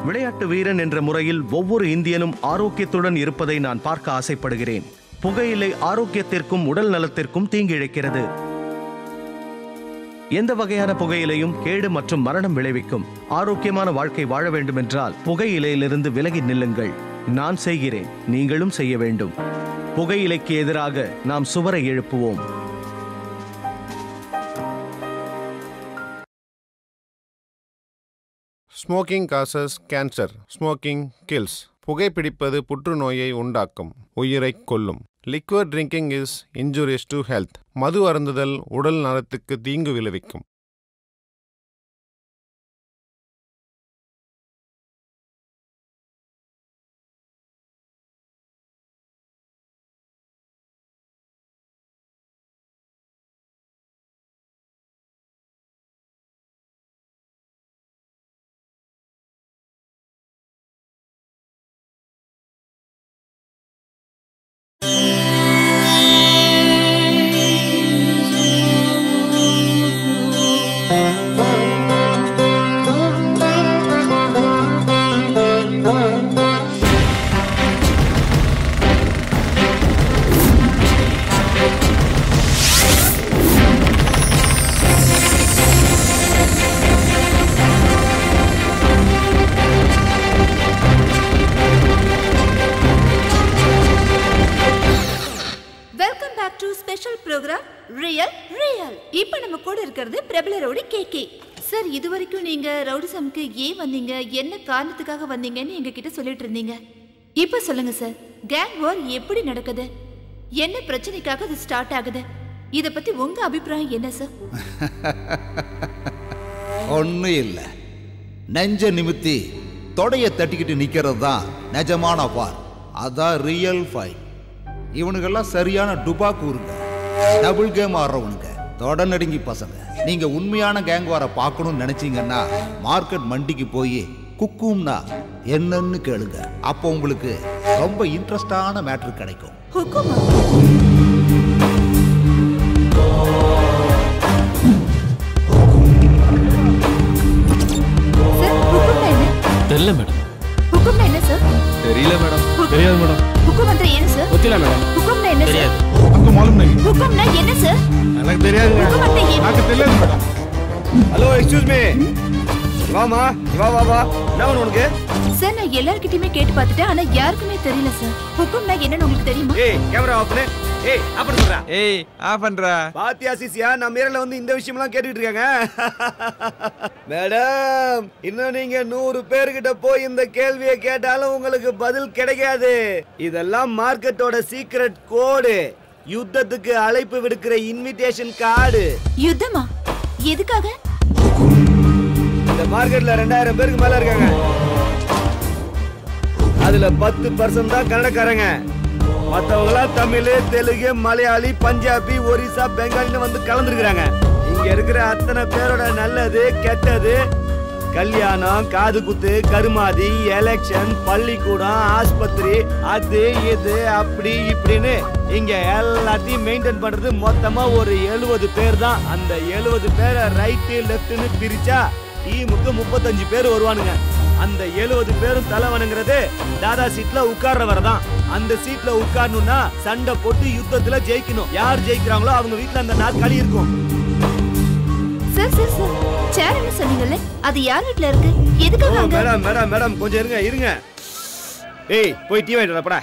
விளையாட்டு வீரன் என்ற முறையில் ஒவ்வொரு இந்தியனும் ஆரோக்கியத்துடன் இருப்பதை நான் பார்க்க ஆசைப்படுகிறேன். புகையிலை ஆரோக்கியத்திற்கும் உடல் நலத்திற்கும் தீங்கிழைக்கிறது. எந்த வகையான புகையிலையும் கேடு மற்றும் மரணம் விளைவிக்கும். ஆரோக்கியமான வாழ்க்கை வாழ வேண்டும் என்றால் புகையிலையிலிருந்து விலகி நில்லுங்கள். நான் செய்கிறேன், நீங்களும் செய்ய வேண்டும். புகையிலைக்கு எதிராக நாம் சுவரை எழுப்புவோம். Smoking causes cancer, smoking kills. புகைப்பிடிப்பது புற்றுநோயை உண்டாக்கும், உயிரை கொல்லும். Liquid drinking is injurious to health. மது அருந்துதல் உடல் நலத்துக்கு தீங்கு விளைவிக்கும். சார், இதுவரைக்கும் நீங்க ரவுடிசம்க்கு ஏன் வந்தீங்க, என்ன காரணத்துக்காக வந்தீங்கன்னு எங்ககிட்ட சொல்லிட்டு இருந்தீங்க. இப்ப சொல்லுங்க சார், கேங் வார் எப்படி நடக்குது, என்ன பிரச்சனைக்காக அது ஸ்டார்ட் ஆகுது, இத பத்தி உங்க அபிப்பிராயம் என்ன சார்? ஒன்னும் இல்ல, நெஞ்ச நிமித்தி தொடைய தட்டிக்கிட்டு நிக்கிறது தான் நிஜமான வார். அதான் ரியல் ஃபைட். இவனுங்கெல்லாம் சரியான டுபாக்கூருங்க, டபுள் கேம் ஆடுறவனுங்க, தொட நடுங்கி பசங்க. நீங்க உண்மையான கேங் வார பார்க்கணும்னு நினைச்சீங்கன்னா மார்க்கெட் மண்டிக்கு போய் குக்கும்னா என்னன்னு கேளுங்க. அப்போ உங்களுக்கு ரொம்ப இன்ட்ரெஸ்டான மேட்ரு கிடைக்கும். தெரியல மேடம். ஹுக்கும்னா என்ன சார்? தெரியல மேடம். தெரியாது மேடம். ஹுக்கும் வந்து என்ன சார்? தெரியல மேடம். ஹுக்கும்னா என்ன சார்? आपको मालूम नहीं? ஹுக்கும்னா என்ன சார்? எனக்கு தெரியாது. ஹுக்கும் வந்து என்ன? எனக்கு தெரியல மேடம். Hello, excuse me. வாமா, வா வா வா. என்ன உனக்கு? சார், நான் எல்லார்கிட்டயுமே கேட்டு பார்த்துட்டேன், ஆனா யாருக்குமே தெரியல சார். ஹுக்கும்னா என்னன்னு உங்களுக்கு தெரியுமா? ஏய், கேமரா ஆஃப் பண்ணு. ஏய், ஆஃப் பண்ணுடா. ஏய், ஆஃப் பண்றா. பாத்தியா சிசியா, நம்ம ஏரியால வந்து இந்த விஷயம்லாம் கேட்டுட்டு இருக்காங்க. மேடம், இன்னும் நீங்க 100 பேர்கிட்ட போய் இந்த கேள்வியை கேட்டாலும் உங்களுக்கு பதில் கிடைக்காது. இதெல்லாம் மார்க்கெட்டோட சீக்ரெட் கோடு. யுத்தத்துக்கு அழைப்பு விடுக்கிற இன்விடேஷன் கார்டு. யுத்தமா? எதுக்காக? இந்த மார்க்கெட்ல 2000 பேருக்கு மேல இருக்காங்க. அதுல 10% தான் கன்னடக்காரங்க. மத்தவங்களா தமிழ், தெலுங்கு, மலையாளி, பஞ்சாபி, ஒரிசா, பெங்காலின்னு வந்து கலந்துருக்காங்க. இங்க இருக்கிற அத்தனை பேரோட நல்லது கெட்டது, கல்யாணம், காது குத்து, கருமாதி, எலெக்ஷன், பள்ளிக்கூடம், ஆஸ்பத்திரி, அது இது அப்படி இப்படின்னு இங்க எல்லாத்தையும் மெயின்டைன் பண்றது மொத்தமா ஒரு 70 பேர் தான். அந்த 70 பேரை ரைட்டு லெப்ட்னு பிரிச்சா டீமுக்கு 35 பேர் வருவானுங்க. அந்த 70 பேரும் தலை வணங்குறது தாதா சீட்ல உட்கார்றவரை தான். அந்த சீட்ல உட்காரணும்னா சண்டை போட்டு யுத்தத்துல ஜெயிக்கணும். யார் ஜெயிக்கிறாங்களோ அவங்க வீட்டுல அந்த நாற்காலி இருக்கும். சார் சார் சார், சேர் என்ன சொன்னீங்கல்ல, அது யார் வீட்ல இருக்கு, எதுக்காக? மேடம் மேடம் மேடம் கொஞ்சம் இருங்க இருங்க. ஏய், போய் டீ வாங்கிட்டு வாடா.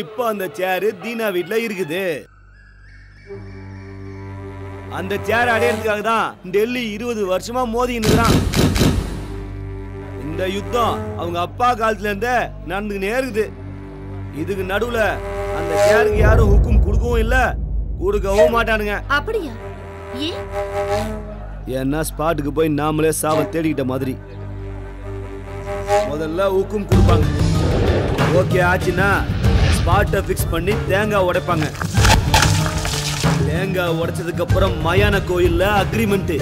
இப்போ அந்த சேர் தீனா வீட்ல இருக்குது. அந்த சேர் அடையறதுக்காக தான் டெல்லி 20 வருஷமா மோதின்னு இருக்கான். இந்த யுத்தம் அவங்க அப்பா காலத்துல இருந்தே நடந்துக்கினே இருக்குது. இதுக்கு நடுவுல அந்த சேருக்கு யாரும் ஹுக்கும் கொடுக்கவும் இல்ல, கொடுக்கவும் மாட்டானுங்க. அப்படியா? ஏன்? ஏன்னா ஸ்பாட்டுக்கு போய் நாமளே சாவ தேடிக்கிட்ட மாதிரி. முதல்ல ஹுக்கும் கொடுப்பாங்க. ஓகே ஆச்சுன்னா ஸ்பாட்டை ஃபிக்ஸ் பண்ணி தேங்காய் உடைப்பாங்க. தேங்காய் உடைச்சதுக்கு அப்புறம் மயான கோயில்ல அக்ரிமெண்ட்.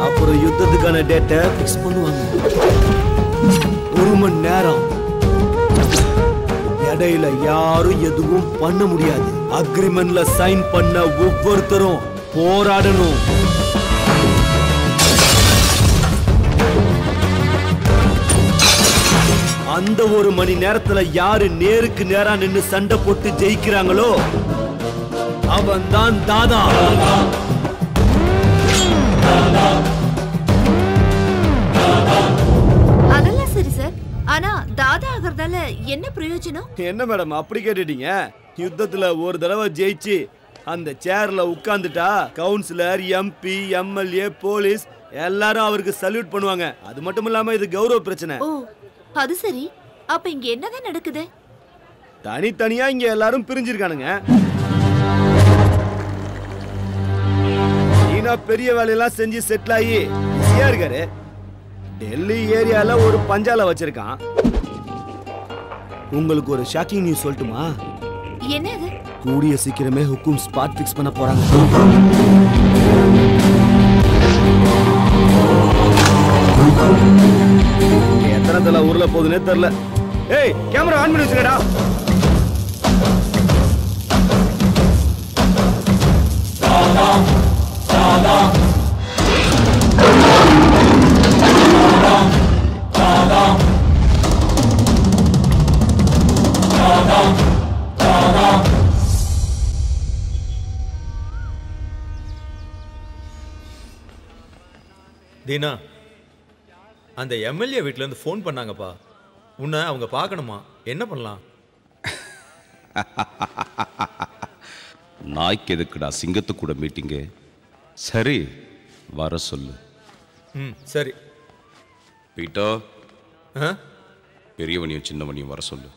அப்புறம் யுத்தத்துக்கான டேட்டை ஃபிக்ஸ் பண்ணுவாங்க. 1 மணி நேரம். இடையில யாரும் எதுவும் பண்ண முடியாது. அக்ரிமெண்ட்ல சைன் பண்ண ஒவ்வொருத்தரும் போராடணும். அந்த ஒரு மணி நேரத்துல யாரு நேருக்கு நேரா நின்னு சண்டை போட்டு ஜெயிக்கிறாங்களோ அவன் தான் தாதா. அதெல்லாம் சரி சார். ஆனா தாதா ஆகிறதால என்ன பிரயோஜனம்? என்ன மேடம் அப்படி கேட்டுட்டீங்க? யுத்தத்துல ஒரு தடவை ஜெயிச்சு அந்த சேர்ல உட்கார்ந்துட்டா கவுன்சிலர், எம்பி, எம்எல்ஏ, போலீஸ் எல்லாரும் அவருக்கு சல்யூட் பண்ணுவாங்க. அது மட்டும் இல்லாம இது கௌரவ பிரச்சனை. ஓ அது சரி. அப்ப இங்க என்னதான் நடக்குது? தனித்தனியா இங்க எல்லாரும் பிரிஞ்சிருக்கானுங்க. சீனா பெரிய வேலையெல்லாம் செஞ்சு செட்டில் ஆகி பிஸியா இருக்காரு. டெல்லி ஏரியால ஒரு பஞ்சால வச்சிருக்கான். உங்களுக்கு ஒரு ஷாக்கிங் நியூஸ் சொல்லட்டுமா? என்னது? கூடிய சீக்கிரமே ஹுக்கும் ஸ்பாட் ஃபிக்ஸ் பண்ண போறாங்க. எத்தனை தலை ஊர்ல போகுதுன்னே தெரியல. ஏய் கேமரா ஆன் பண்ணி வச்சுக்கடா. தீனா, அந்த எம்எல்ஏ வீட்ல இருந்து ஃபோன் பண்ணாங்கப்பா. உன்னை அவங்க பார்க்கணுமா? என்ன பண்ணலாம்? நாய்க்கு எதுக்குடா சிங்கத்து கூட மீட்டிங்கு? சரி வர சொல்லு. சரி. பீட்டோ, பெரியவனையும் சின்னவனையும் வர சொல்லு.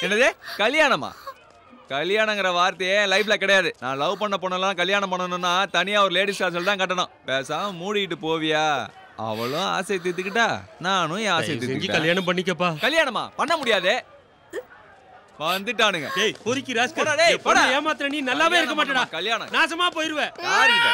என்னது கல்யாணமா? கல்யாணங்கிற வார்த்தையே லைஃப்ல கிடையாது. நான் லவ் பண்ண பொண்ணெல்லாம் கல்யாணம் பண்ணணும்னா தனியா ஒரு லேடிஸ் ஹாஸ்டல் தான் கட்டணும். பேசாம மூடிட்டு போவியா? அவளும் ஆசை தீர்த்துக்கிட்டா, நானும் என் ஆசை தீர்த்துக்கிட்டேன். கல்யாணம் பண்ணிக்கப்பா. கல்யாணமா பண்ண முடியாது. வந்துட்டானுங்க. டேய் பொறுக்கி ராஸ்கல். டேய் போடா. ஏமாத்துற நீ நல்லாவே இருக்க மாட்டடா. கல்யாணம் நாசமா போயிடுவே. யாருங்க?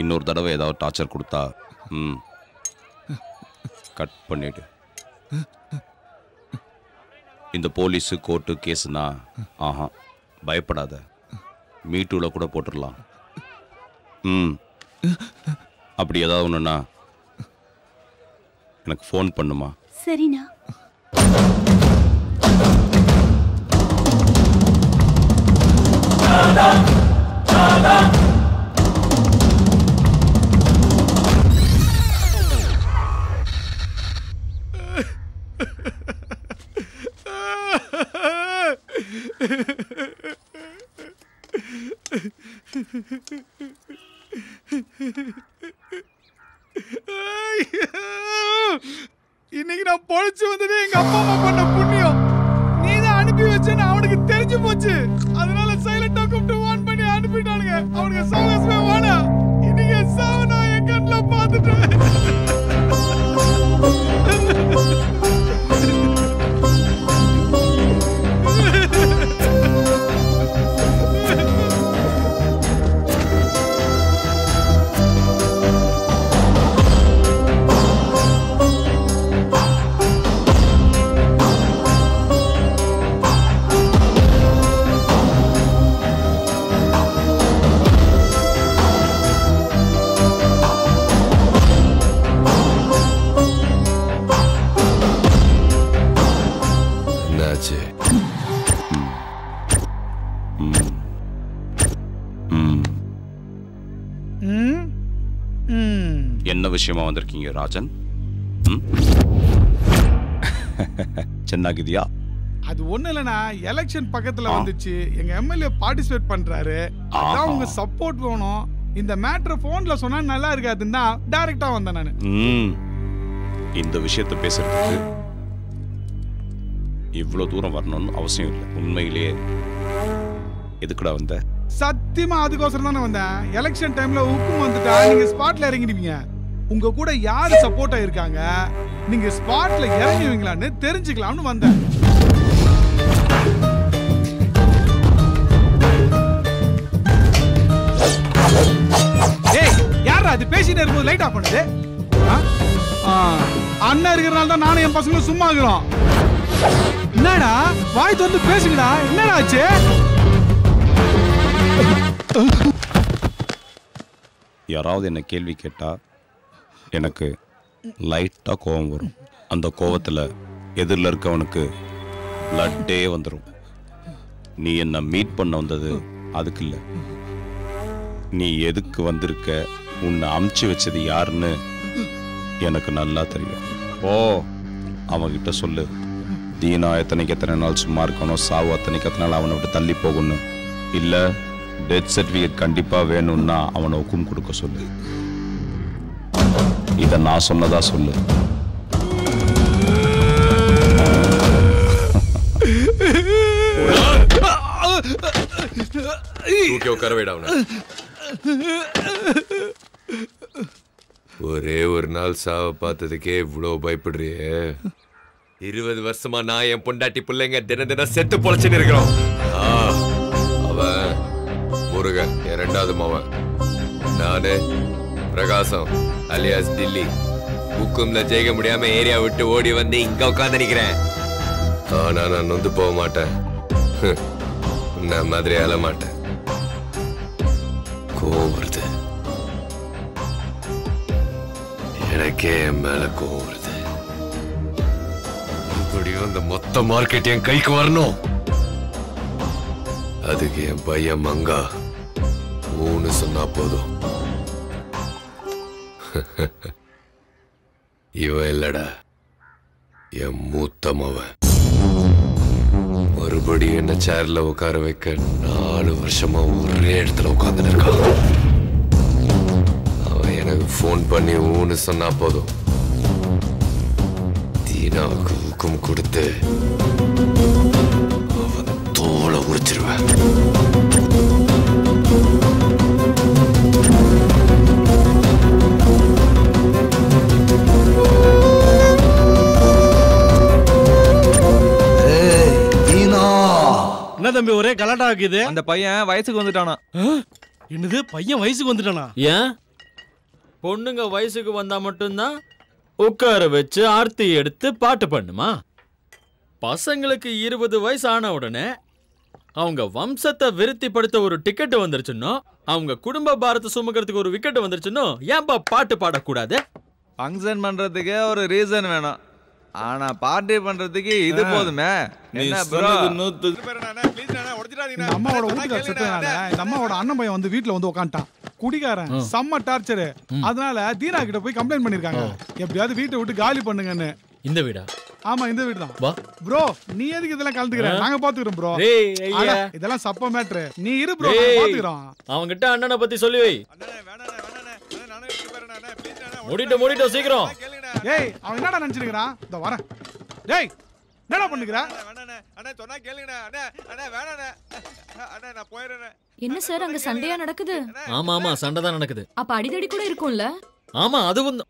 இன்னொரு தடவை ஏதாவது டார்ச்சர் கொடுத்தா கட் பண்ணிடு. இந்த போலீஸு கோர்ட்டு கேஸுனா ஆஹா பயப்படாத, மீட்டூவில் கூட போட்டுடலாம். அப்படி ஏதாவது ஒன்றுனா எனக்கு ஃபோன் பண்ணுமா? சரிண்ணா. இன்னைக்கு நான் பொழைச்சு வந்ததே எங்க அப்பா அம்மா பண்ண புண்ணியம். நீ தான் அனுப்பி வச்சேன்னு அவனுக்கு தெரிஞ்சு போச்சு. அதனால சைலண்டா கூப்பிட்டு வான் பண்ணி அனுப்பிட்டானுங்க. அவனுக்கு சாவசமே வாடா. இன்னைக்கு சாவ நான் என் கண்ணுல பார்த்துட்டேன். என்ன விஷயமா வந்திருக்கீங்க ராஜன்? சென்னாகிதியா? அது ஒண்ணு இல்லனா, எலெக்ஷன் பக்கத்துல வந்துச்சு. எங்க எம்எல்ஏ பார்ட்டிசிபேட் பண்றாரு. அதான் உங்க சப்போர்ட் வேணும். இந்த மேட்டர் போன்ல சொன்னா நல்லா இருக்காதுன்னா டைரக்டா வந்தேன் நானு. இந்த விஷயத்தை பேசுறதுக்கு இவ்வளவு தூரம் வரணும்னு அவசியம் இல்லை. உண்மையிலேயே எதுக்குடா வந்த? சத்தியமா அதுக்கோசரம் தானே வந்தேன். எலெக்ஷன் டைம்ல உப்பும் வந்துட்டா நீங்க ஸ்பாட்ல இறங்கிடுவீங்க. உங்க கூட யாரு சப்போர்ட்டா இருக்காங்க, நீங்க ஸ்பாட்ல இறங்குவீங்களான்னு தெரிஞ்சுக்கலாம்னு வந்தேன். ஏய், யாரா அது பேசிட்டு இருக்கும்போது லைட் ஆஃப் பண்ணுது? அண்ணா இருக்கிறனால தான் நானும் என் பசங்களும் சும்மா இருக்கிறோம். என்னடா வாய் திறந்து பேசுங்கடா, என்னடா ஆச்சு? யாராவது என்ன கேள்வி கேட்டா எனக்கு லைட்டா கோபம் வரும். அந்த கோபத்துல எதிரில் இருக்கவனுக்கு பிளட்டே வந்துடும். நீ என்ன மீட் பண்ண வந்தது அதுக்கு இல்லை. நீ எதுக்கு வந்திருக்க, உன்னை அமுச்சு வச்சது யாருன்னு எனக்கு நல்லா தெரியும். ஓ, அவன்கிட்ட சொல்லு, தீனா எத்தனை நாள் சும்மா இருக்கணும், சாவு அத்தனை நாள் அவனை விட்டு தள்ளி போகணும். இல்லை டெத் சர்டிஃபிகேட் கண்டிப்பா வேணும்னா அவனை ஹுக்கும் கொடுக்க சொல்லு. இதை நான் சொன்னதா சொல்லு. ஒரே ஒரு நாள் சாவ பார்த்ததுக்கே இவ்வளவு பயப்படுறியே? 20 வருஷமா நான் என் பொண்டாட்டி பிள்ளைங்க தினம் செத்து பொழைச்சுன்னு இருக்கிறோம். அவன் முருகன் என் 2வது மவன். நானு பிரகாசம் அலியாஸ் டில்லி. ஹுக்கும்ல ஜெயிக்க முடியாம ஏரியா விட்டு ஓடி வந்து இங்க உட்காந்து நிக்கிறேன். ஆனா நான் நொந்து போக மாட்டேன். நான் மாதிரி அழ மாட்டேன். கோவம் வருது எனக்கே, என் மேல கோவம் வருது. மறுபடியும் இந்த மொத்த மார்க்கெட் என் கைக்கு வரணும். அதுக்கு என் பையன் மங்கா ஊன்னு சொன்னா போதும். இவன் இல்லடா, என் மூத்த மவன். மறுபடியும் என்ன சேர்ல உட்கார வைக்க 4 வருஷமா ஒரே இடத்துல உட்கார்ந்து இருக்கான். அவன் எனக்கு போன் பண்ணி ஊன்னு சொன்னா போதும், தீனாவுக்கு ஊக்கம் கொடுத்து அவன் தோலை உரிச்சிருவேன். என்ன தம்பி ஒரே கலாட்டா ஆக்குது? அந்த பையன் வயசுக்கு வந்துட்டானா. என்னது, பையன் வயசுக்கு வந்துட்டானா? ஏன் பொண்ணுங்க வயசுக்கு வந்தா மட்டும்தான் உட்கார வச்சு ஆர்த்தி எடுத்து பாட்டு பண்ணுமா? பசங்களுக்கு 20 வயசு ஆன உடனே அவங்க வம்சத்தை விருத்திப்படுத்த ஒரு டிக்கெட் வந்துருச்சுன்னோ, அவங்க குடும்ப பாரத்தை சுமக்கிறதுக்கு ஒரு விக்கெட் வந்துருச்சுன்னோ, ஏன்பா பாட்டு பாடக்கூடாது? ஃபங்க்ஷன் பண்றதுக்கு ஒரு ரீசன் வேணும், ஆனா பார்ட்டி பண்றதுக்கு இது போதுமே. என்ன ப்ரோ? அம்மாவோட வீட்டுக்கார செத்தனால இந்த அம்மாவோட அண்ணன் பையன் வந்து வீட்டுல வந்து உட்காந்துட்டான். குடிகாரன், செம்ம டார்ச்சரு. அதனால தீனா கிட்ட போய் கம்ப்ளைண்ட் பண்ணிருக்காங்க, எப்படியாவது வீட்டை விட்டு காலி பண்ணுங்கன்னு. இந்த வீடா? ஆமா, இந்த வீடு தான். வா ப்ரோ, நீ எதுக்கு இதெல்லாம் கலந்துக்கிற? நாங்க பாத்துக்கிறோம் ப்ரோ. இதெல்லாம் சப்ப மேட்ரு. நீ இரு ப்ரோ, பாத்துக்கிறோம். அவங்கிட்ட அண்ணனை பத்தி சொல்லி வை. மூடிட்டு சீக்கிரம். ஏய், அவன் என்னடா நினைச்சிருக்கான்? இதோ வரேன். டேய், என்னடா பண்ணுகிறா? அண்ணா சொன்னா கேளுங்கண்ணா. அண்ணா வேணாண்ணா. அண்ணா நான் போயிடுறேன். என்ன சார் அங்க சண்டையா நடக்குது? ஆமா சண்டை தான் நடக்குது. அப்ப அடிதடி கூட இருக்கும்ல? ஆமா, அதுவும்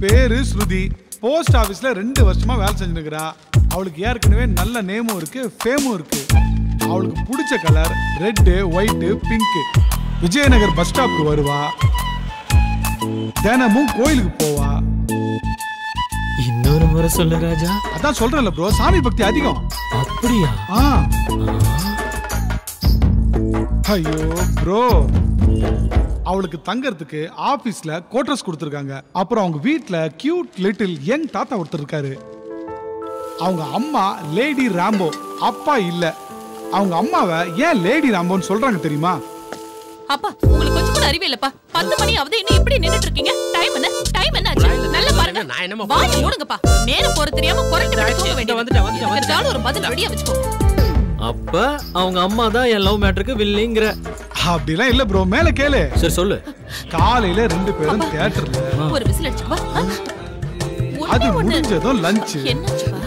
பேரு ஸ்ருதி. போஸ்ட் ஆபீஸ்ல 2 வருஷமா வேலை செஞ்சுருக்கிறா. அவளுக்கு ஏற்கனவே நல்ல நேமும் இருக்கு, ஃபேமும் இருக்கு. அவளுக்கு பிடிச்ச colour red, white, pink. Vijayanagar bus ஸ்டாப்க்கு வருவா, தினமும் கோயிலுக்கு போவா. இன்னொரு முறை சொல்லு ராஜா. அதான் சொல்றேன்ல ப்ரோ, சாமி பக்தி அதிகம். அப்படியா? ஐயோ ப்ரோ, அவளுக்கு தங்கறதுக்கு ஆபீஸ்ல குவார்டர்ஸ் கொடுத்திருக்காங்க. அப்புறம் அவங்க வீட்ல கியூட் லிட்டில் யங் தாத்தா ஒருத்தர் இருக்காரு. அவங்க அம்மா லேடி ராம்போ, அப்பா இல்ல. அவங்க அம்மாவை ஏன் லேடி ராம்போன்னு சொல்றாங்க தெரியுமா? அப்பா, உங்களுக்கு கொஞ்சம் கூட அறிவே இல்லப்பா. 10 மணி ஆகுது, இன்னும் இப்படி நின்னுட்டு இருக்கீங்க. டைம் என்ன ஆச்சு? நல்லா பாருங்க. வாங்க மூடுங்கப்பா. நேரம் போற தெரியாம குரட்டு விட்டு தூங்க வேண்டியது. வந்துட்டாலும் ஒரு பதில் ரெடியா வச்சுக்கோ. அப்ப அவங்க அம்மா தான் என் லவ் மேட்டருக்கு வில்லிங்கற? அப்படிலாம் இல்ல ப்ரோ, மேல கேளு. சரி சொல்லு. காலையில 2 பேரும் தியேட்டர்ல, ஒரு விசில் அடிச்சுக்கவா? அது முடிஞ்சதும் லஞ்ச். என்னாச்சுப்பா?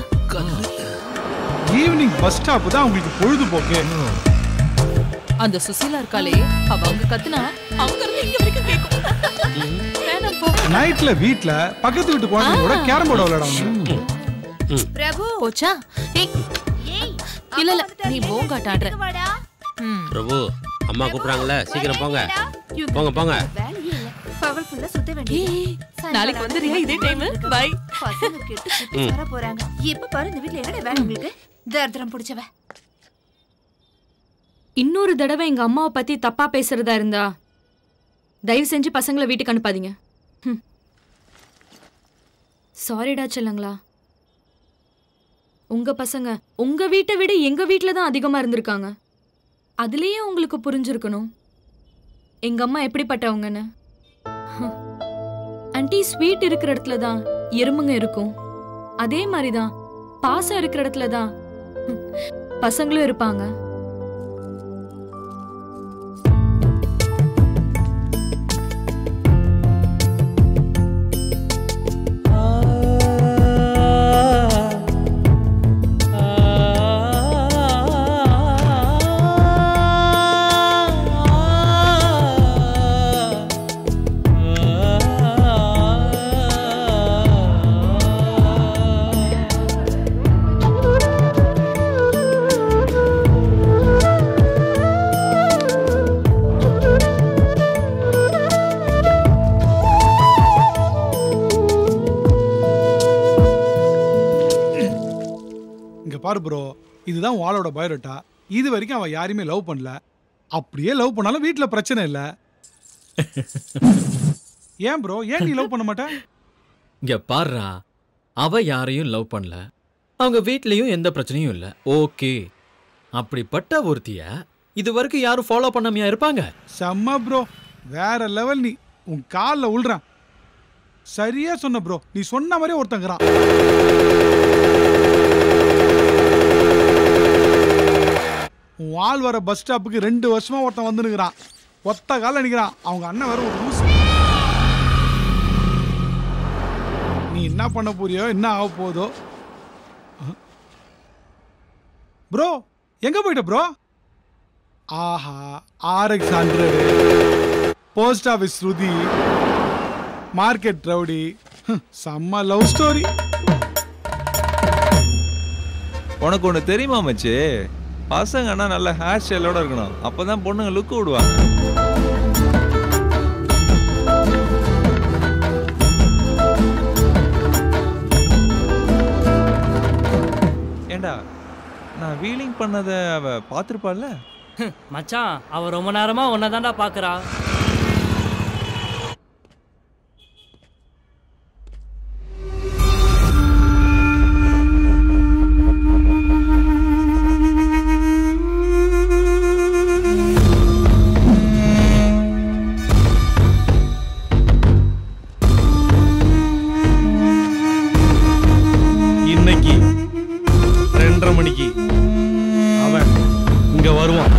ஈவினிங் பஸ் ஸ்டாப் தான் உங்களுக்கு பொழுதுபோக்கு. அந்த சுசீலா இருக்காளே, அவங்க கத்துனா அவங்க இருந்து இங்க வரைக்கும் கேக்கும். வேணாம் போ. நைட்ல வீட்ல பக்கத்து வீட்டு குழந்தையோட கேரம் போர்டு விளையாடுவாங்க. பிரபு போச்சா? இல்ல நீ போங்காட்ட ஆடுற. பிரபு, அம்மா கூப்பிடுறாங்கல, சீக்கிரம் போங்க. போங்க. பவர்ஃபுல்லா சுத்த வேண்டியது. நாளைக்கு வந்துறியா இதே டைம்? பை. பசங்க கேட்டு சுத்தி வர போறாங்க. இப்ப பாரு இந்த வீட்ல என்னடா வேணும் உங்களுக்கு? தர்தரம் பிடிச்சவ. இன்னொரு தடவை எங்க அம்மாவை பத்தி தப்பா பேசுறதா இருந்தா தயவு செஞ்சு பசங்களை வீட்டுக்கு அனுப்பாதீங்க. சாரிடா செல்லங்களா. உங்க பசங்க உங்க வீட்டை விட எங்க வீட்டுல தான் அதிகமா இருந்திருக்காங்க. அதுலயே உங்களுக்கு புரிஞ்சிருக்கணும் எங்க அம்மா எப்படிப்பட்டவங்கன்னு. ஆன்ட்டி, ஸ்வீட் இருக்கிற இடத்துல தான் எறும்புங்க இருக்கும். அதே மாதிரிதான் பாசம் இருக்கிற இடத்துல தான் பசங்களும் இருப்பாங்க. பாரு ப்ரோ, இதுதான் வாளோட பயோடேட்டா. இது வரைக்கும் அவன் யாரையுமே லவ் பண்ணல. அப்படியே லவ் பண்ணாலும் வீட்டுல பிரச்சனை இல்ல. ஏன் ப்ரோ, ஏன் நீ லவ் பண்ண மாட்ட? இங்க பாருடா, அவ யாரையும் லவ் பண்ணல, அவங்க வீட்லயும் எந்த பிரச்சனையும் இல்ல. ஓகே, அப்படிப்பட்ட ஒருத்திய இது வரைக்கும் யாரும் ஃபாலோ பண்ணாமையா இருப்பாங்க? செம்ம ப்ரோ, வேற லெவல். நீ உன் காலில் உள்றான். சரியா சொன்ன ப்ரோ, நீ சொன்ன மாதிரி ஒருத்தங்கிறான். வால் வர பஸ் ஸ்டாப்புக்கு 2 வருஷமா ஒருத்தன் வந்து நிற்கிறான். ஒத்த கால நிற்கிறான். அவங்க அண்ணன் வேற ஒரு லூசு. நீ என்ன பண்ண போறியோ, என்ன ஆக போதோ. ப்ரோ எங்க போயிட்ட ப்ரோ? ஆஹா, RX 100, போஸ்ட் ஆஃபீஸ் ஸ்ருதி, மார்க்கெட் ரவுடி, செம்ம லவ் ஸ்டோரி. உனக்கு ஒன்று தெரியுமா மச்சி? பசங்கன்னா நல்ல ஹேர் ஸ்டைலோட இருக்கணும், அப்பதான் பொண்ணுங்க லுக்கு விடுவாங்க. ஏண்டா நான் வீலிங் பண்ணதை அவ பார்த்துருப்பாள்ல? மச்சான், அவ ரொம்ப நேரமா உன்னதான்டா பாக்குறா. இன்னைக்கு 2:30 மணிக்கு அவன் இங்க வருவான்.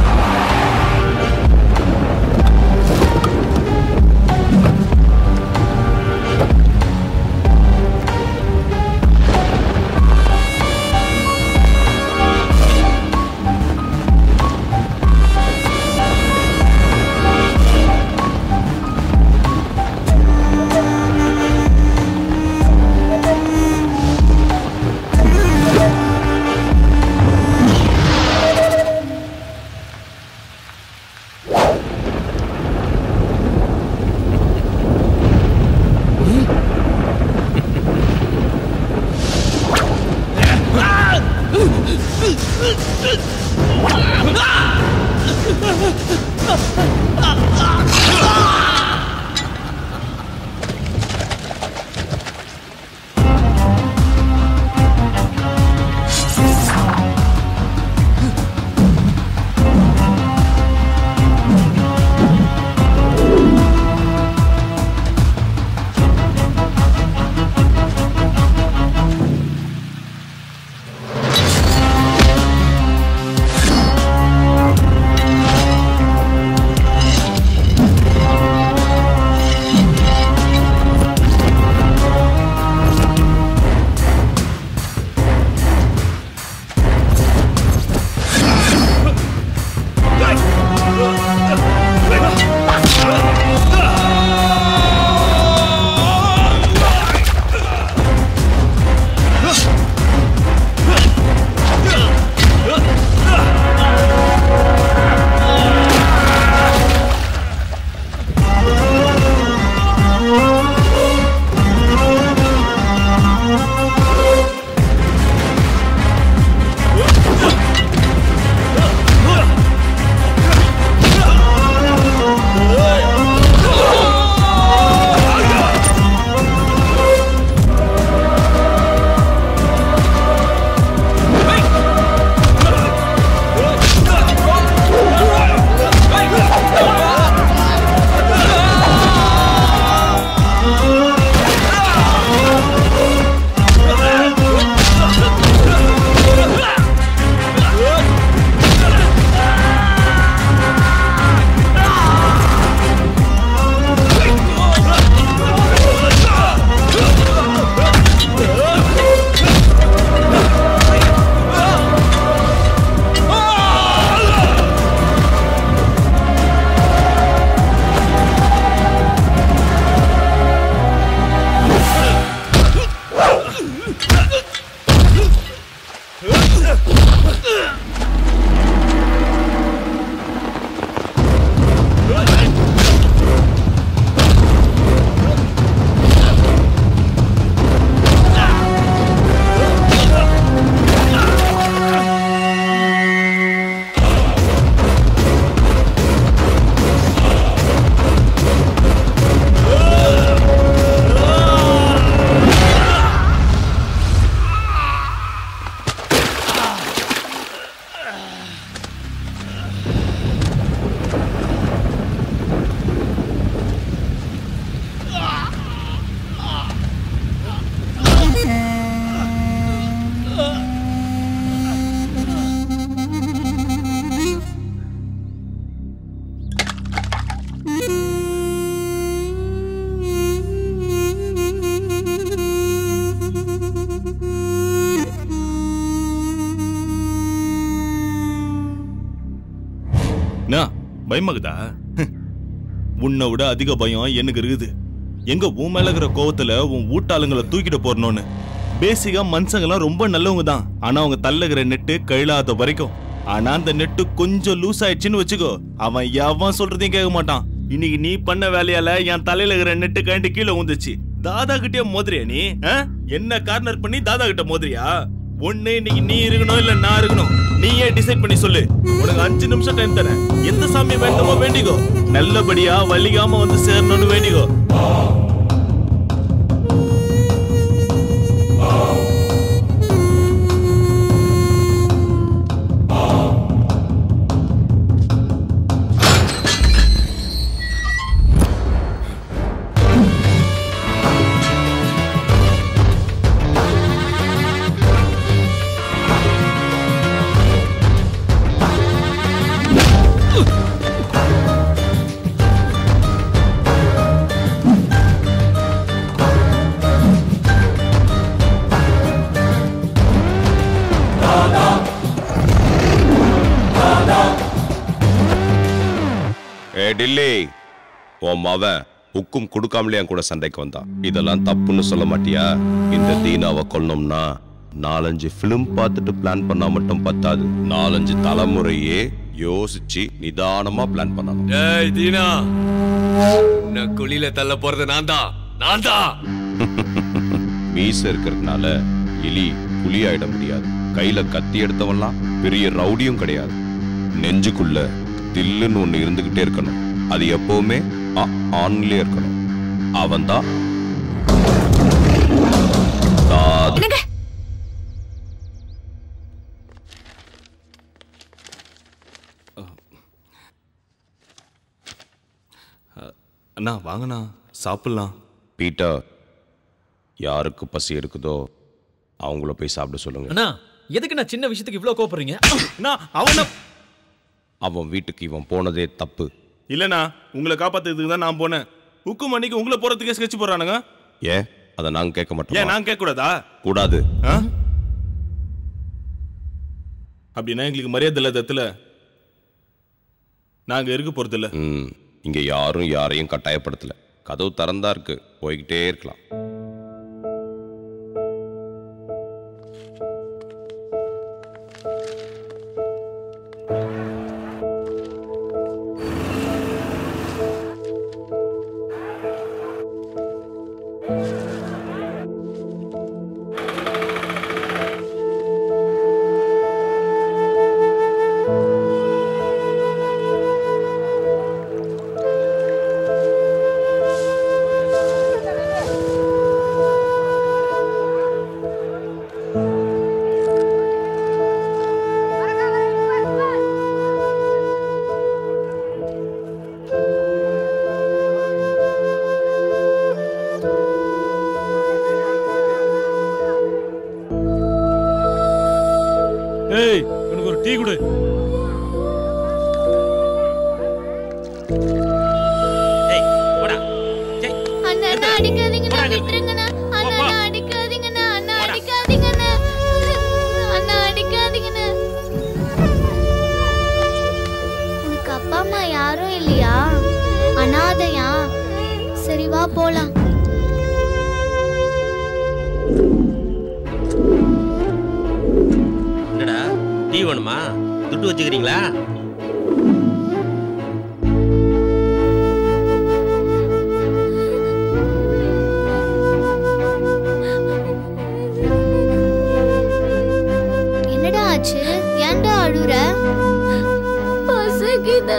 பயமாகுதா? உன்னை விட அதிக பயம் எனக்கு இருக்குது. எங்க உன் மேல இருக்கிற கோவத்துல உன் வீட்டாளுங்களை தூக்கிட்டு போறணும்னு. பேசிக்கா மனுஷங்கெல்லாம் ரொம்ப நல்லவங்க தான். ஆனா அவங்க தள்ளுகிற நெட்டு கையிலாத வரைக்கும். ஆனா அந்த நெட்டு கொஞ்சம் லூஸ் ஆயிடுச்சுன்னு வச்சுக்கோ, அவன் எவன் சொல்றதையும் கேட்க மாட்டான். இன்னைக்கு நீ பண்ண வேலையால என் தலையில இருக்கிற நெட்டு கழண்டு கீழே வந்துச்சு. தாதா கிட்டே மோதிரியா நீ? என்ன கார்னர் பண்ணி தாதா கிட்ட மோதிரியா? ஒண்ணு இன்னைக்கு நீ இருக்கணும் இல்ல நான் இருக்கணும். நீயே டிசைட் பண்ணி சொல்லு. உனக்கு 5 நிமிஷம் டைம் தரேன். எந்த சாமி வேண்டுமோ வேண்டிக்கோ. நல்லபடியா வலிக்காம வந்து சேரணும்னு வேண்டிக்கோ. டில்லி, உன் மவன் உக்கும் கொடுக்காமலே என் கூட சண்டைக்கு வந்தான். இதெல்லாம் தப்புன்னு சொல்ல மாட்டியா? இந்த தீனாவை கொல்லணும்னா 4-5 பிலிம் பார்த்துட்டு பிளான் பண்ணா மட்டும் பத்தாது. 4-5 தலைமுறையே யோசிச்சு நிதானமா பிளான் பண்ணணும். டேய் தீனா, உன்னை குழியில தள்ள போறது நான் தான். மீச இருக்கிறதுனால எலி புலி ஆயிட முடியாது. கையில கத்தி எடுத்தவன்லாம் பெரிய ரவுடியும் கிடையாது. நெஞ்சுக்குள்ள தில்லுன்னு ஒண்ணு இருந்துகிட்டே இருக்கணும். அது எப்பவுமே ஆன்லயே இருக்கணும். அவன் தான் அண்ணா வாங்கண்ணா சாப்பிடலாம். பீட்டர், யாருக்கு பசி எடுக்குதோ அவங்கள போய் சாப்பிட சொல்லுங்க. அண்ணா எதுக்கு நான் சின்ன விஷயத்துக்கு இவ்வளவு கோபப்படுறீங்க? அவன் வீட்டுக்கு இவன் போனதே தப்பு. இல்லண்ணா, உங்களை காப்பாத்துறதுக்கு தான் நான் போனேன். உக்கும் அன்னைக்கு உங்களை போறதுக்கே ஸ்கெட்ச் போறானுங்க. ஏன் அதை நாங்க கேட்க மாட்டோம்? ஏன் நாங்க கேட்க கூடாதா? கூடாது. அப்படின்னா எங்களுக்கு மரியாதை இல்லாதத்துல நாங்க இருக்க போறது இல்ல. இங்க யாரும் யாரையும் கட்டாயப்படுத்தல. கதவு திறந்தா இருக்கு, போய்கிட்டே இருக்கலாம். எனக்கு ஒரு டீ கொடு. அண்ணா அடிக்காதீங்கண்ணா, விட்டுருங்கண்ணா. அண்ணா அடிக்காதீங்கண்ணா, அண்ணா அடிக்காதீங்கண்ணா, அண்ணா அடிக்காதீங்கண்ணா. உனக்கு அப்பா அம்மா யாரும் இல்லையா? அனாதையா? சரி வா போலாம். என்னடா டீ வேணுமா? துட்டு வச்சுக்கிறீங்களா? என்னடா ஆச்சு? ஏன்டா அழுற? பசிக்குது.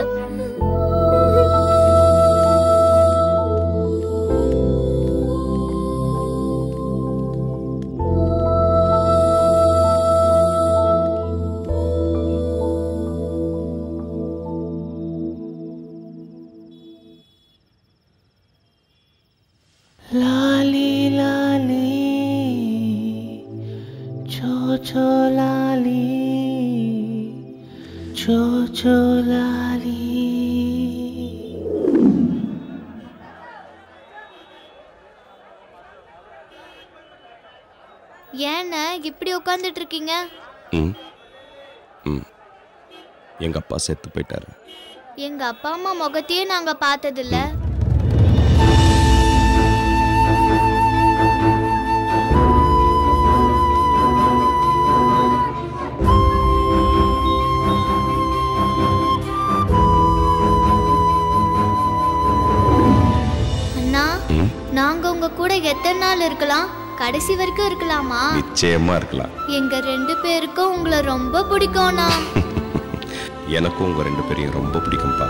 लाली लाली चो चो लाली चो चो लाली. ஏன்னா இப்படி உட்கார்ந்துட்டு இருக்கீங்க? எங்க அப்பா செத்து போயிட்டாரு. எங்க அப்பா அம்மா முகத்தையே நாங்க பார்த்ததில்ல. அண்ணா, நாங்க உங்க கூட எத்தனை நாள் இருக்கலாம்? கடைசி வரைக்கும் இருக்கலாமா? நிச்சயமா இருக்கலாம். எங்க 2 பேருக்கும் உங்களை ரொம்ப பிடிக்கும்ண்ணா. எனக்கும் உங்க 2 பேரையும் ரொம்ப பிடிக்கும்பா.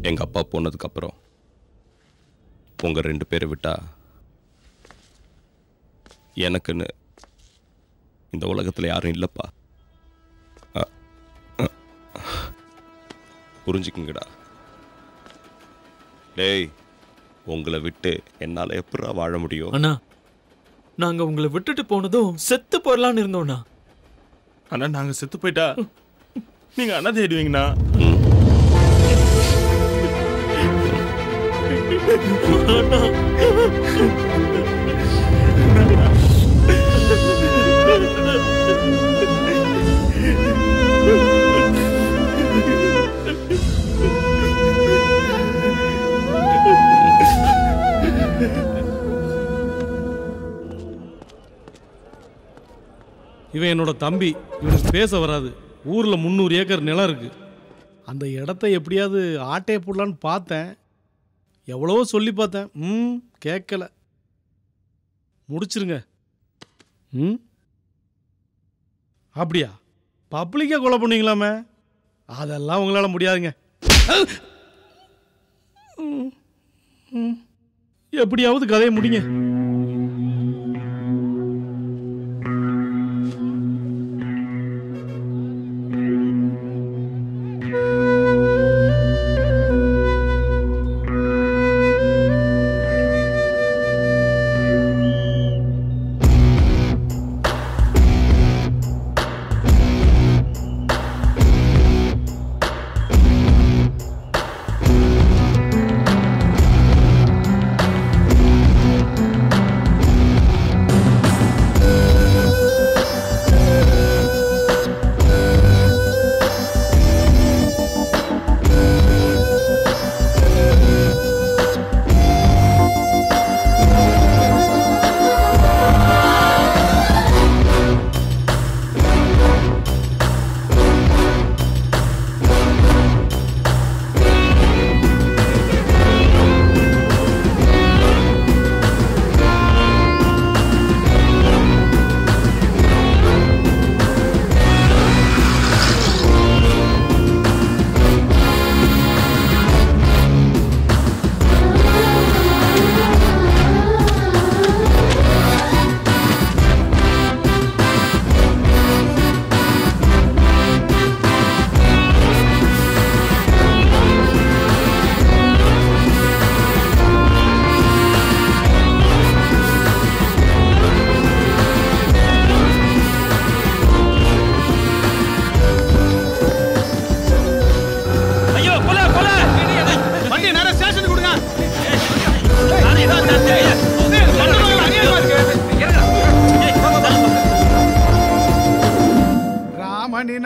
எங்க அப்பா போனதுக்கு அப்புறம் உங்க 2 பேரை விட்டா எனக்குன்னு இந்த உலகத்துல யாரும் இல்லப்பா. புரிஞ்சுக்குங்கடா. டேய், உங்களை விட்டு என்னால எப்படா வாழ முடியும்? அண்ணா, நாங்க உங்களை விட்டுட்டு போனதும் செத்து போயிடலான்னு இருந்தோம்ண்ணா. ஆனா நாங்க செத்து போயிட்டா நீங்க அனாதை ஆயிடுவீங்கண்ணா. இவன் என்னோட தம்பி. இவனுக்கு பேச வராது. ஊர்ல 300 ஏக்கர் நிலம் இருக்கு. அந்த இடத்த எப்படியாவது ஆட்டையை போடலான்னு பார்த்தேன். எவ்வளவோ சொல்லி பார்த்தேன். கேட்கல. முடிச்சிருங்க. அப்படியா? பப்ளிக்கா கொலை பண்ணுவீங்களாமே? அதெல்லாம் உங்களால முடியாதுங்க. எப்படியாவது கதையை முடிங்க.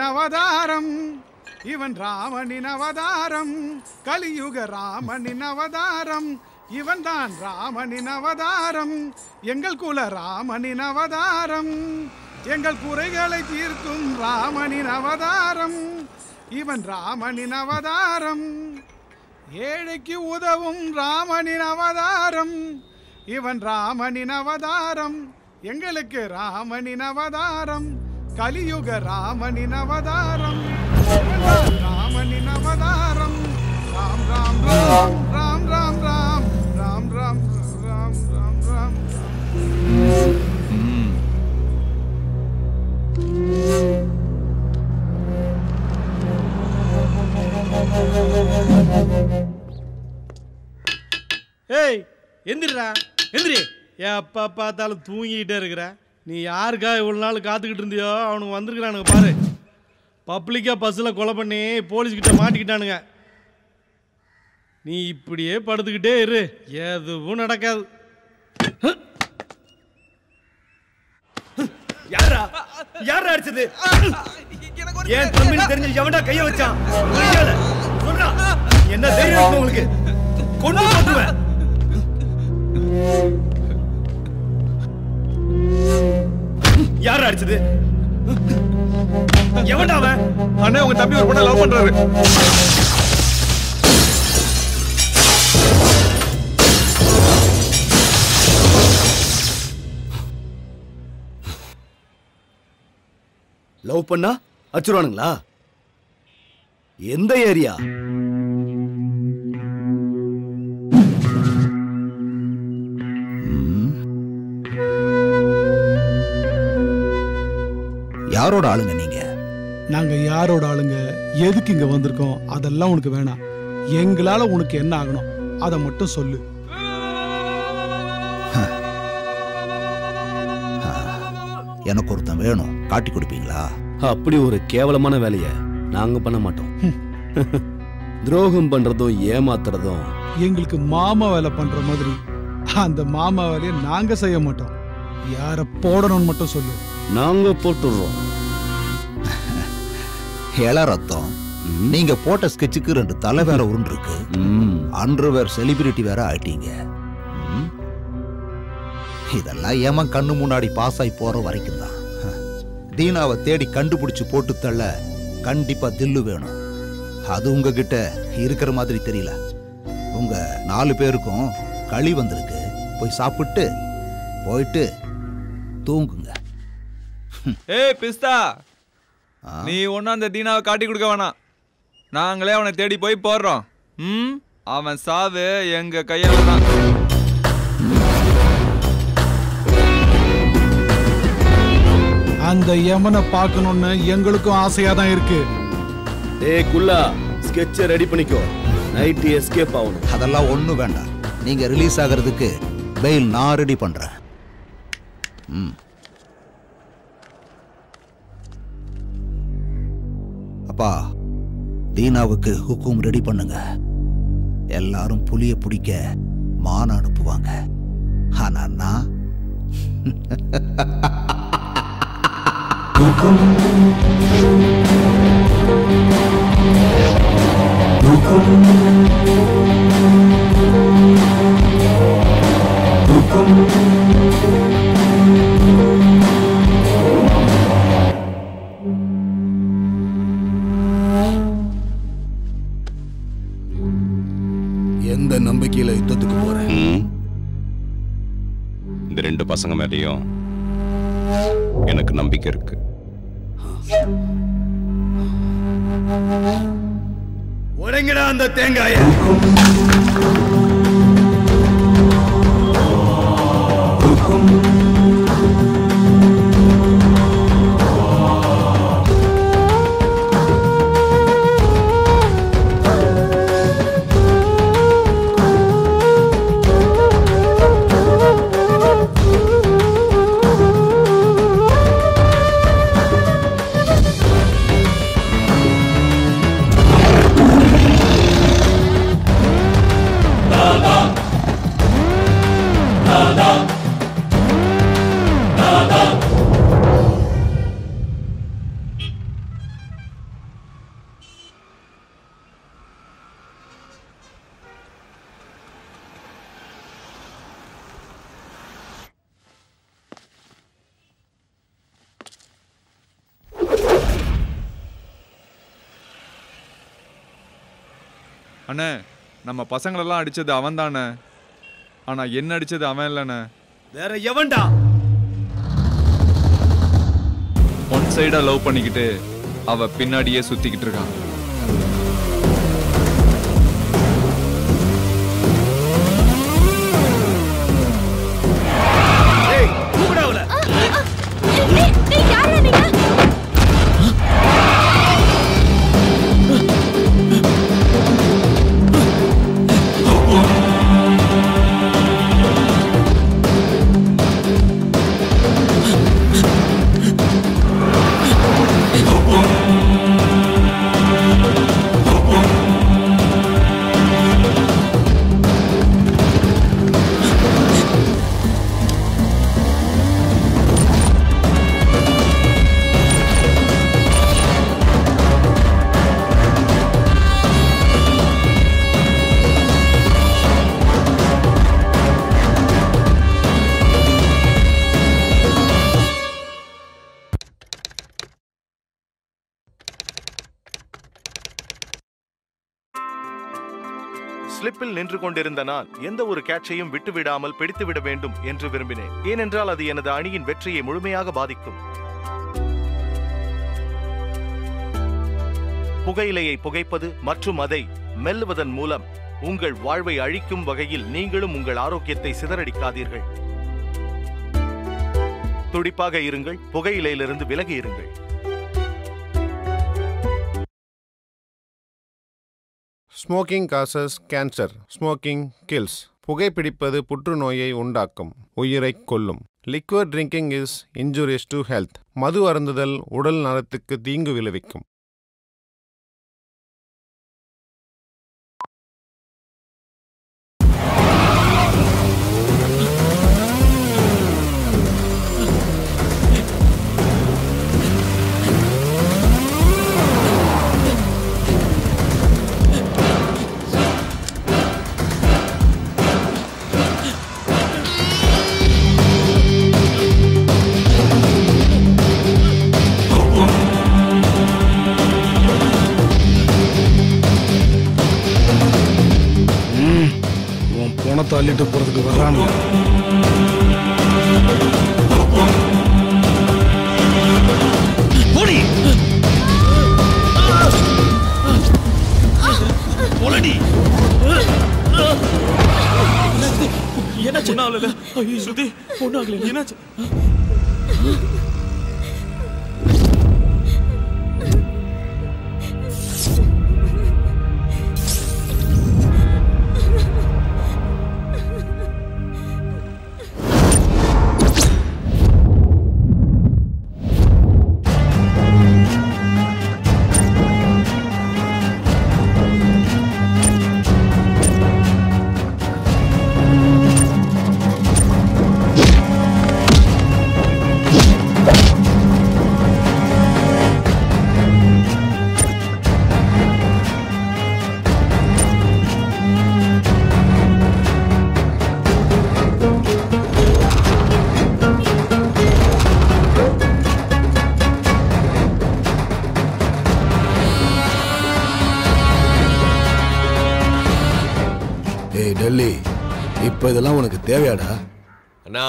அவதாரம் இவன் ராமனின் அவதாரம் கலியுக ராமனின் அவதாரம் இவன் தான் ராமனின் அவதாரம் எங்கள் குல ராமனின் அவதாரம் எங்கள் குறைகளை தீர்க்கும் ராமனின் அவதாரம் இவன் ராமனின் அவதாரம் ஏழைக்கு உதவும் ராமனின் அவதாரம் இவன் ராமனின் அவதாரம் எங்களுக்கு ராமனின் அவதாரம் கலியுக ராமனின் அவதாரம் ராமனின் அவதாரம் ராம் ராம் ராம் ராம் ராம் ராம் ராம் ராம் ராம் ராம் ராம் ஏய் எந்திரா எந்திரி. எப்போ பார்த்தாலும் தூங்கிக்கிட்டே இருக்கிற. நீ யாருக்கா இவ்வளோ நாள் காத்துக்கிட்டு இருந்தியோ அவனுக்கு வந்திருக்கிறானுங்க பாரு. பப்ளிக்காக பஸ்ஸில் கொலை பண்ணி போலீஸ்கிட்ட மாட்டிக்கிட்டானுங்க. நீ இப்படியே படுத்துக்கிட்டே இரு, எதுவும் நடக்காது. யாரா யாரா அடிச்சது? ஏன் தம்பின்னு தெரிஞ்சு எவன்டா கைய வச்சான்? சொல்றா, என்ன தைரியம் உங்களுக்கு? கொண்டு போட்டுவேன். யாரா அடிச்சது? எவன்டா அவன்? அண்ணே, உங்க தம்பி ஒரு பொண்ணை லவ் பண்றாரு. லவ் பண்ணா அச்சுருவானுங்களா? எந்த ஏரியா? யாரோட ஆளுங்க நீங்க? நாங்க யாரோட ஆளுங்க, எதுக்கு இங்க வந்திருக்கோம் அதெல்லாம் உனக்கு வேணாம். எங்களால உனக்கு என்ன ஆகணும் அதை மட்டும் சொல்லு. எனக்கு ஒருத்தன் வேணும், காட்டி கொடுப்பீங்களா? அப்படி ஒரு கேவலமான வேலைய நாங்க பண்ண மாட்டோம். துரோகம் பண்றதும் ஏமாத்துறதும் எங்களுக்கு மாமா வேலை பண்ற மாதிரி அந்த மாமா வேலையை நாங்க செய்ய மாட்டோம். யார போடணும்னு மட்டும் சொல்லு, நாங்க போட்டுடுறோம். ஏல ரத்தம், நீங்க போட்ட ஸ்கெட்சுக்கு 2 தலை வேற உருண்டு இருக்கு. அண்டர்வேர் செலிபிரிட்டி வேற ஆயிட்டீங்க. இதெல்லாம் ஏமா கண்ணு முன்னாடி பாஸ் ஆகி போற வரைக்கும் தான். தீனாவை தேடி கண்டுபிடிச்சு போட்டு தள்ள கண்டிப்பா தில்லு வேணும். அது உங்ககிட்ட இருக்கிற மாதிரி தெரியல. உங்க 4 பேருக்கும் களி வந்திருக்கு. போய் சாப்பிட்டு போயிட்டு தூங்குங்க. ஏய் பிஸ்தா, நீ ஒன்னும் அந்த தீனாவை காட்டி கொடுக்க வேணாம். நாங்களே அவனை தேடி போய் போடுறோம். அவன் சாவு எங்க கையால தான். அந்த யமனை பார்க்கணும்னு எங்களுக்கும் ஆசையா தான் இருக்கு. ஏய் குல்லா, ஸ்கெட்சை ரெடி பண்ணிக்கோ. நைட் எஸ்கேப் ஆகணும். அதெல்லாம் ஒண்ணும் வேண்டாம். நீங்க ரிலீஸ் ஆகிறதுக்கு பெயில் நான் ரெடி பண்றேன். அப்பா, தீனாவுக்கு ஹுக்கும் ரெடி பண்ணுங்க. எல்லாரும் புலிய பிடிக்க மான் அனுப்புவாங்க. ஆனா நான் எந்த நம்பிக்கையில யுத்தத்துக்கு போறேன்? இந்த 2 பசங்க மேலேயும் எனக்கு நம்பிக்கை இருக்கு. உடைங்கடா அந்த தேங்காய. அண்ணே, நம்ம பசங்களெல்லாம் அடிச்சது அவன் தானே. ஆனா என்ன அடிச்சது அவன் இல்லைண்ணே. வேற எவன்டா? ஒன் சைடா லவ் பண்ணிக்கிட்டு அவ பின்னாடியே சுத்திக்கிட்டு இருக்கான். ஸ்லிப்பில் நின்று கொண்டிருந்த நான் எந்த ஒரு கேட்சையும் விட்டுவிடாமல் பிடித்துவிட வேண்டும் என்று விரும்பினேன். ஏனென்றால் அது எனது அணியின் வெற்றியை முழுமையாக பாதிக்கும். புகையிலையை புகைப்பது மற்றும் அதை மெல்லுவதன் மூலம் உங்கள் வாழ்வை அழிக்கும் வகையில் நீங்களும் உங்கள் ஆரோக்கியத்தை சிதறடிக்காதீர்கள். துடிப்பாக இருங்கள், புகையிலையிலிருந்து விலகி இருங்கள். Smoking causes cancer, smoking kills. புகைப்பிடிப்பது புற்றுநோயை உண்டாக்கும், உயிரைக் கொல்லும். Liquid drinking is injurious to health. மது அருந்துதல் உடல் நலத்துக்கு தீங்கு விளைவிக்கும். பணத்தை அள்ளிட்டு போறதுக்கு வரானு. என்னாச்சு? ஸ்ருதி பொண்ணாகல, என்னாச்சு? டெல்லி, இப்ப இதெல்லாம் உனக்கு தேவையாடா? அண்ணா,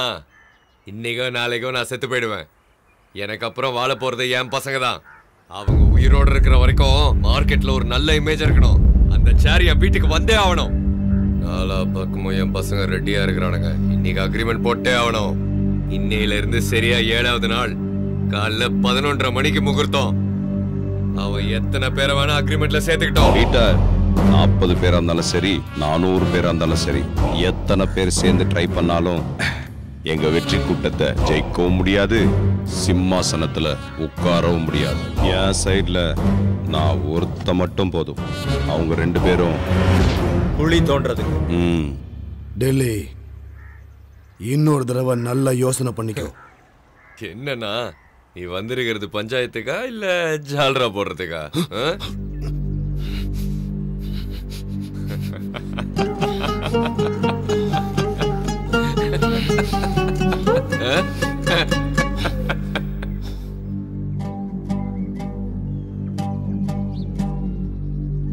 இன்னைக்கோ நாளைக்கோ நான் செத்து போயிடுவேன். எனக்கு அப்புறம் வாழ போறது என் பசங்க தான். அவங்க உயிரோடு இருக்கிற வரைக்கும் மார்க்கெட்ல ஒரு நல்ல இமேஜ் இருக்கணும். அந்த சேர் என் வீட்டுக்கு வந்தே ஆகணும். நாலா பக்கமும் என் பசங்க ரெடியா இருக்கிறானுங்க. இன்னைக்கு அக்ரிமெண்ட் போட்டே ஆகணும். இன்னையில இருந்து சரியா 7வது நாள் காலைல 11:30 மணிக்கு முகூர்த்தம். அவன் எத்தனை பேரை வேணா அக்ரிமெண்ட்ல சேர்த்துக்கிட்டோம். 40 பேரா இருந்தாலும் சரி, 400 பேரா இருந்தாலும் சரி, எத்தனை பேர் சேர்ந்து ட்ரை பண்ணாலும் எங்க வெற்றி கூட்டத்தை ஜெயிக்கவும் முடியாது, சிம்மாசனத்துல உட்காரவும் முடியாது. என் சைட்ல நான் ஒருத்த மட்டும் போதும். அவங்க 2 பேரும் குழி தோன்றதுக்கு. டெல்லி, இன்னொரு தடவை நல்ல யோசனை பண்ணிக்கோ. என்னன்னா, நீ வந்திருக்கிறது பஞ்சாயத்துக்கா இல்ல ஜால்ரா போடுறதுக்கா?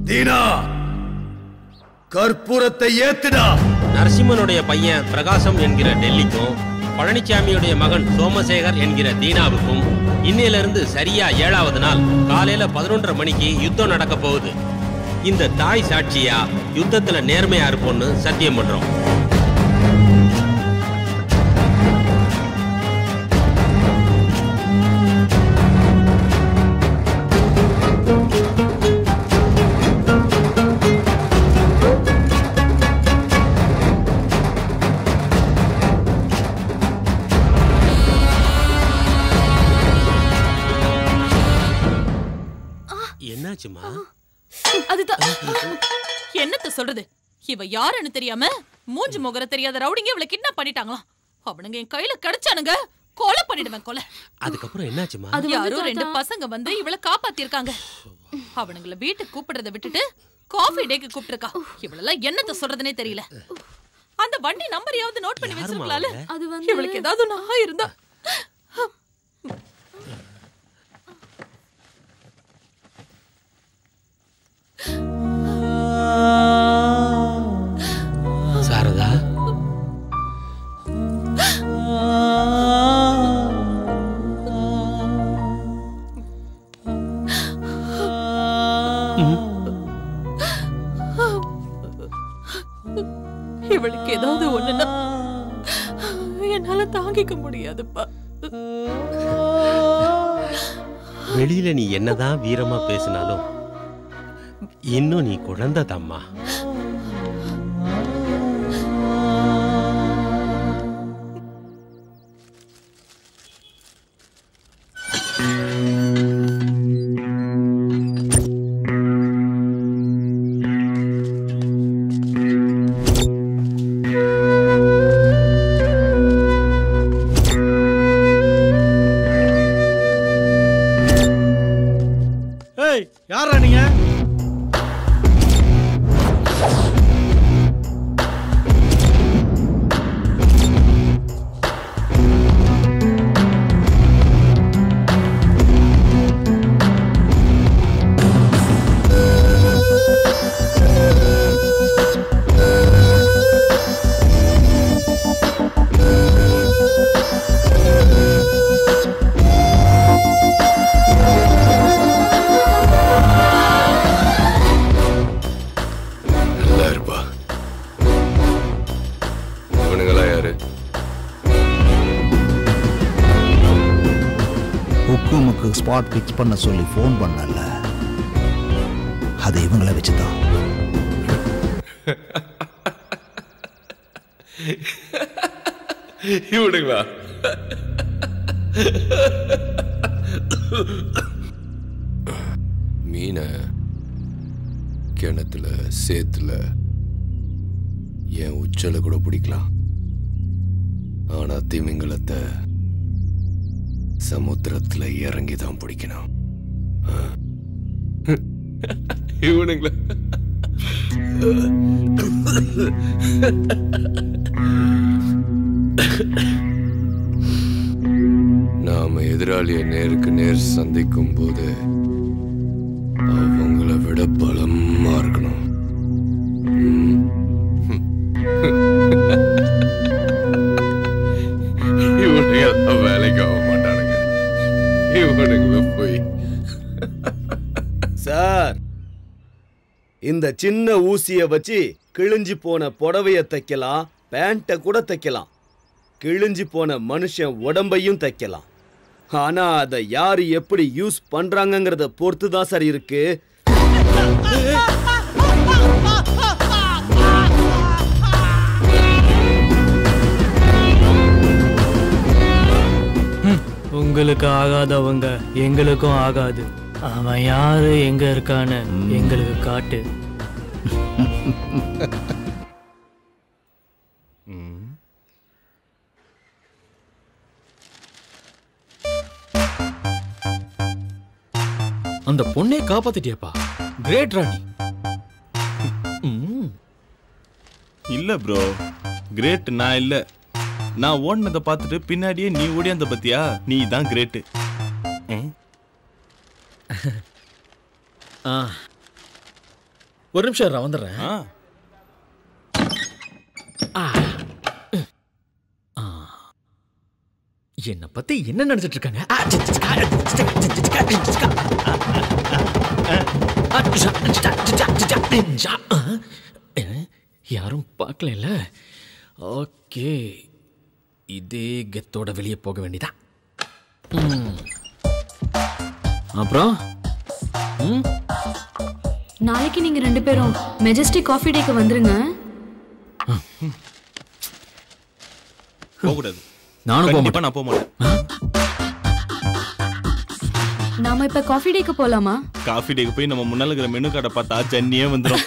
தீனா, கற்பூரத்தை ஏத்துடா. நரசிம்மனுடைய பையன் பிரகாசம் என்கிற டெல்லிக்கும் பழனிசாமியுடைய மகன் சோமசேகர் என்கிற தீனாவுக்கும் இன்னையிலிருந்து சரியா 7வது நாள் காலையில 11:30 மணிக்கு யுத்தம் நடக்க போகுது. இந்த தாய் சாட்சியா யுத்தத்துல நேர்மையா இருப்போம்னு சத்தியம் பண்றோம். என்னாச்சுமா? அதுதான் என்னத்த சொல்றது, இவ யாருன்னு தெரியாம மூஞ்சி முகர தெரியாத ரவுடிங்க இவளை கிட்னாப் பண்ணிட்டாங்களாம். அவனுங்க என் கையில கிடைச்சானுங்க, கொலை பண்ணிடுவேன் கொலை. அதுக்கப்புறம் என்னாச்சுமா? யாரோ 2 பசங்க வந்து இவளை காப்பாத்தி இருக்காங்க. அவனுங்கள வீட்டுக்கு கூப்பிடுறத விட்டுட்டு காஃபி டேக்கு கூப்பிட்டுருக்கா. இவளெல்லாம் என்னத்த சொல்றதுனே தெரியல. அந்த வண்டி நம்பரையாவது நோட் பண்ணி வச்சிருக்கலாம்ல. இவளுக்கு ஏதாவது நான் இருந்தா. இவளுக்கு ஏதாவது ஒண்ணுன்னா என்னால தாங்கிக்க முடியாதுப்பா. வெளியில நீ என்னதான் வீரமா பேசினாலும் இன்னும் நீ குழந்தை தாம்மா. ஏய், யாரா நீங்க? ஹுக்குமுக்கு ஸ்பாட் பிக்ஸ் பண்ண சொல்லி ஃபோன் பண்ணல, அது இவங்களை வச்சுதான். இவனுங்களா? மீனை கிணத்துல சேத்துல என் உச்சல கூட பிடிக்கலாம், ஆனா திமிங்கலத்தை சமுத்திரத்துல இறங்கிதான் பிடிக்கணும். இவனுங்களா? நாம எதிராளியை நேருக்கு நேர் சந்திக்கும் போது அவங்கள விட பலமா இருக்கணும். இவனுங்க வேலைக்கு ஆக மாட்டானுங்க. இவனுங்கள போய் சார், இந்த சின்ன ஊசிய வச்சு கிழிஞ்சு போன புடவைய தைக்கலாம், பேண்ட கூட தைக்கலாம், கிழிஞ்சு போன மனுஷன் உடம்பையும் தைக்கலாம். ஆனா அதை யாரு எப்படி யூஸ் பண்றாங்கங்கறத பொறுத்து தான் சார் இருக்கு. உங்களுக்கு ஆகாதவங்க எங்களுக்கும் ஆகாது. அவன் யாரு எங்க இருக்கான்னு எங்களுக்கு காட்டு. அந்த பொண்ணை காப்பாத்திட்டியப்பா, கிரேட் ராணி. இல்ல ப்ரோ, கிரேட் நான் இல்ல. நான் ஓடினதை பார்த்துட்டு பின்னாடியே நீ ஓடியாந்த பத்தியா, நீ தான் கிரேட். ஒரு நிமிஷம் வந்துடுறேன். என்ன பத்தி என்ன நினைச்சிட்டு இருக்காங்க? யாரும் பார்க்கல. ஓகே, இதே கெத்தோட வெளியே போக வேண்டியதா. அப்புறம் நாளைக்கு நீங்க 2 பேரும் மெஜஸ்டிக் காஃபி டேக்கு வந்துருங்க. போக கூடாது. நானும் போக மாட்டேன். நான் போக மாட்டேன். நாம இப்ப காஃபி டேக்கு போலாமா? காஃபி டேக்கு போய் நம்ம முன்னால இருக்கிற மெனு கார்டை பார்த்தா ஜன்னியே வந்துடும்.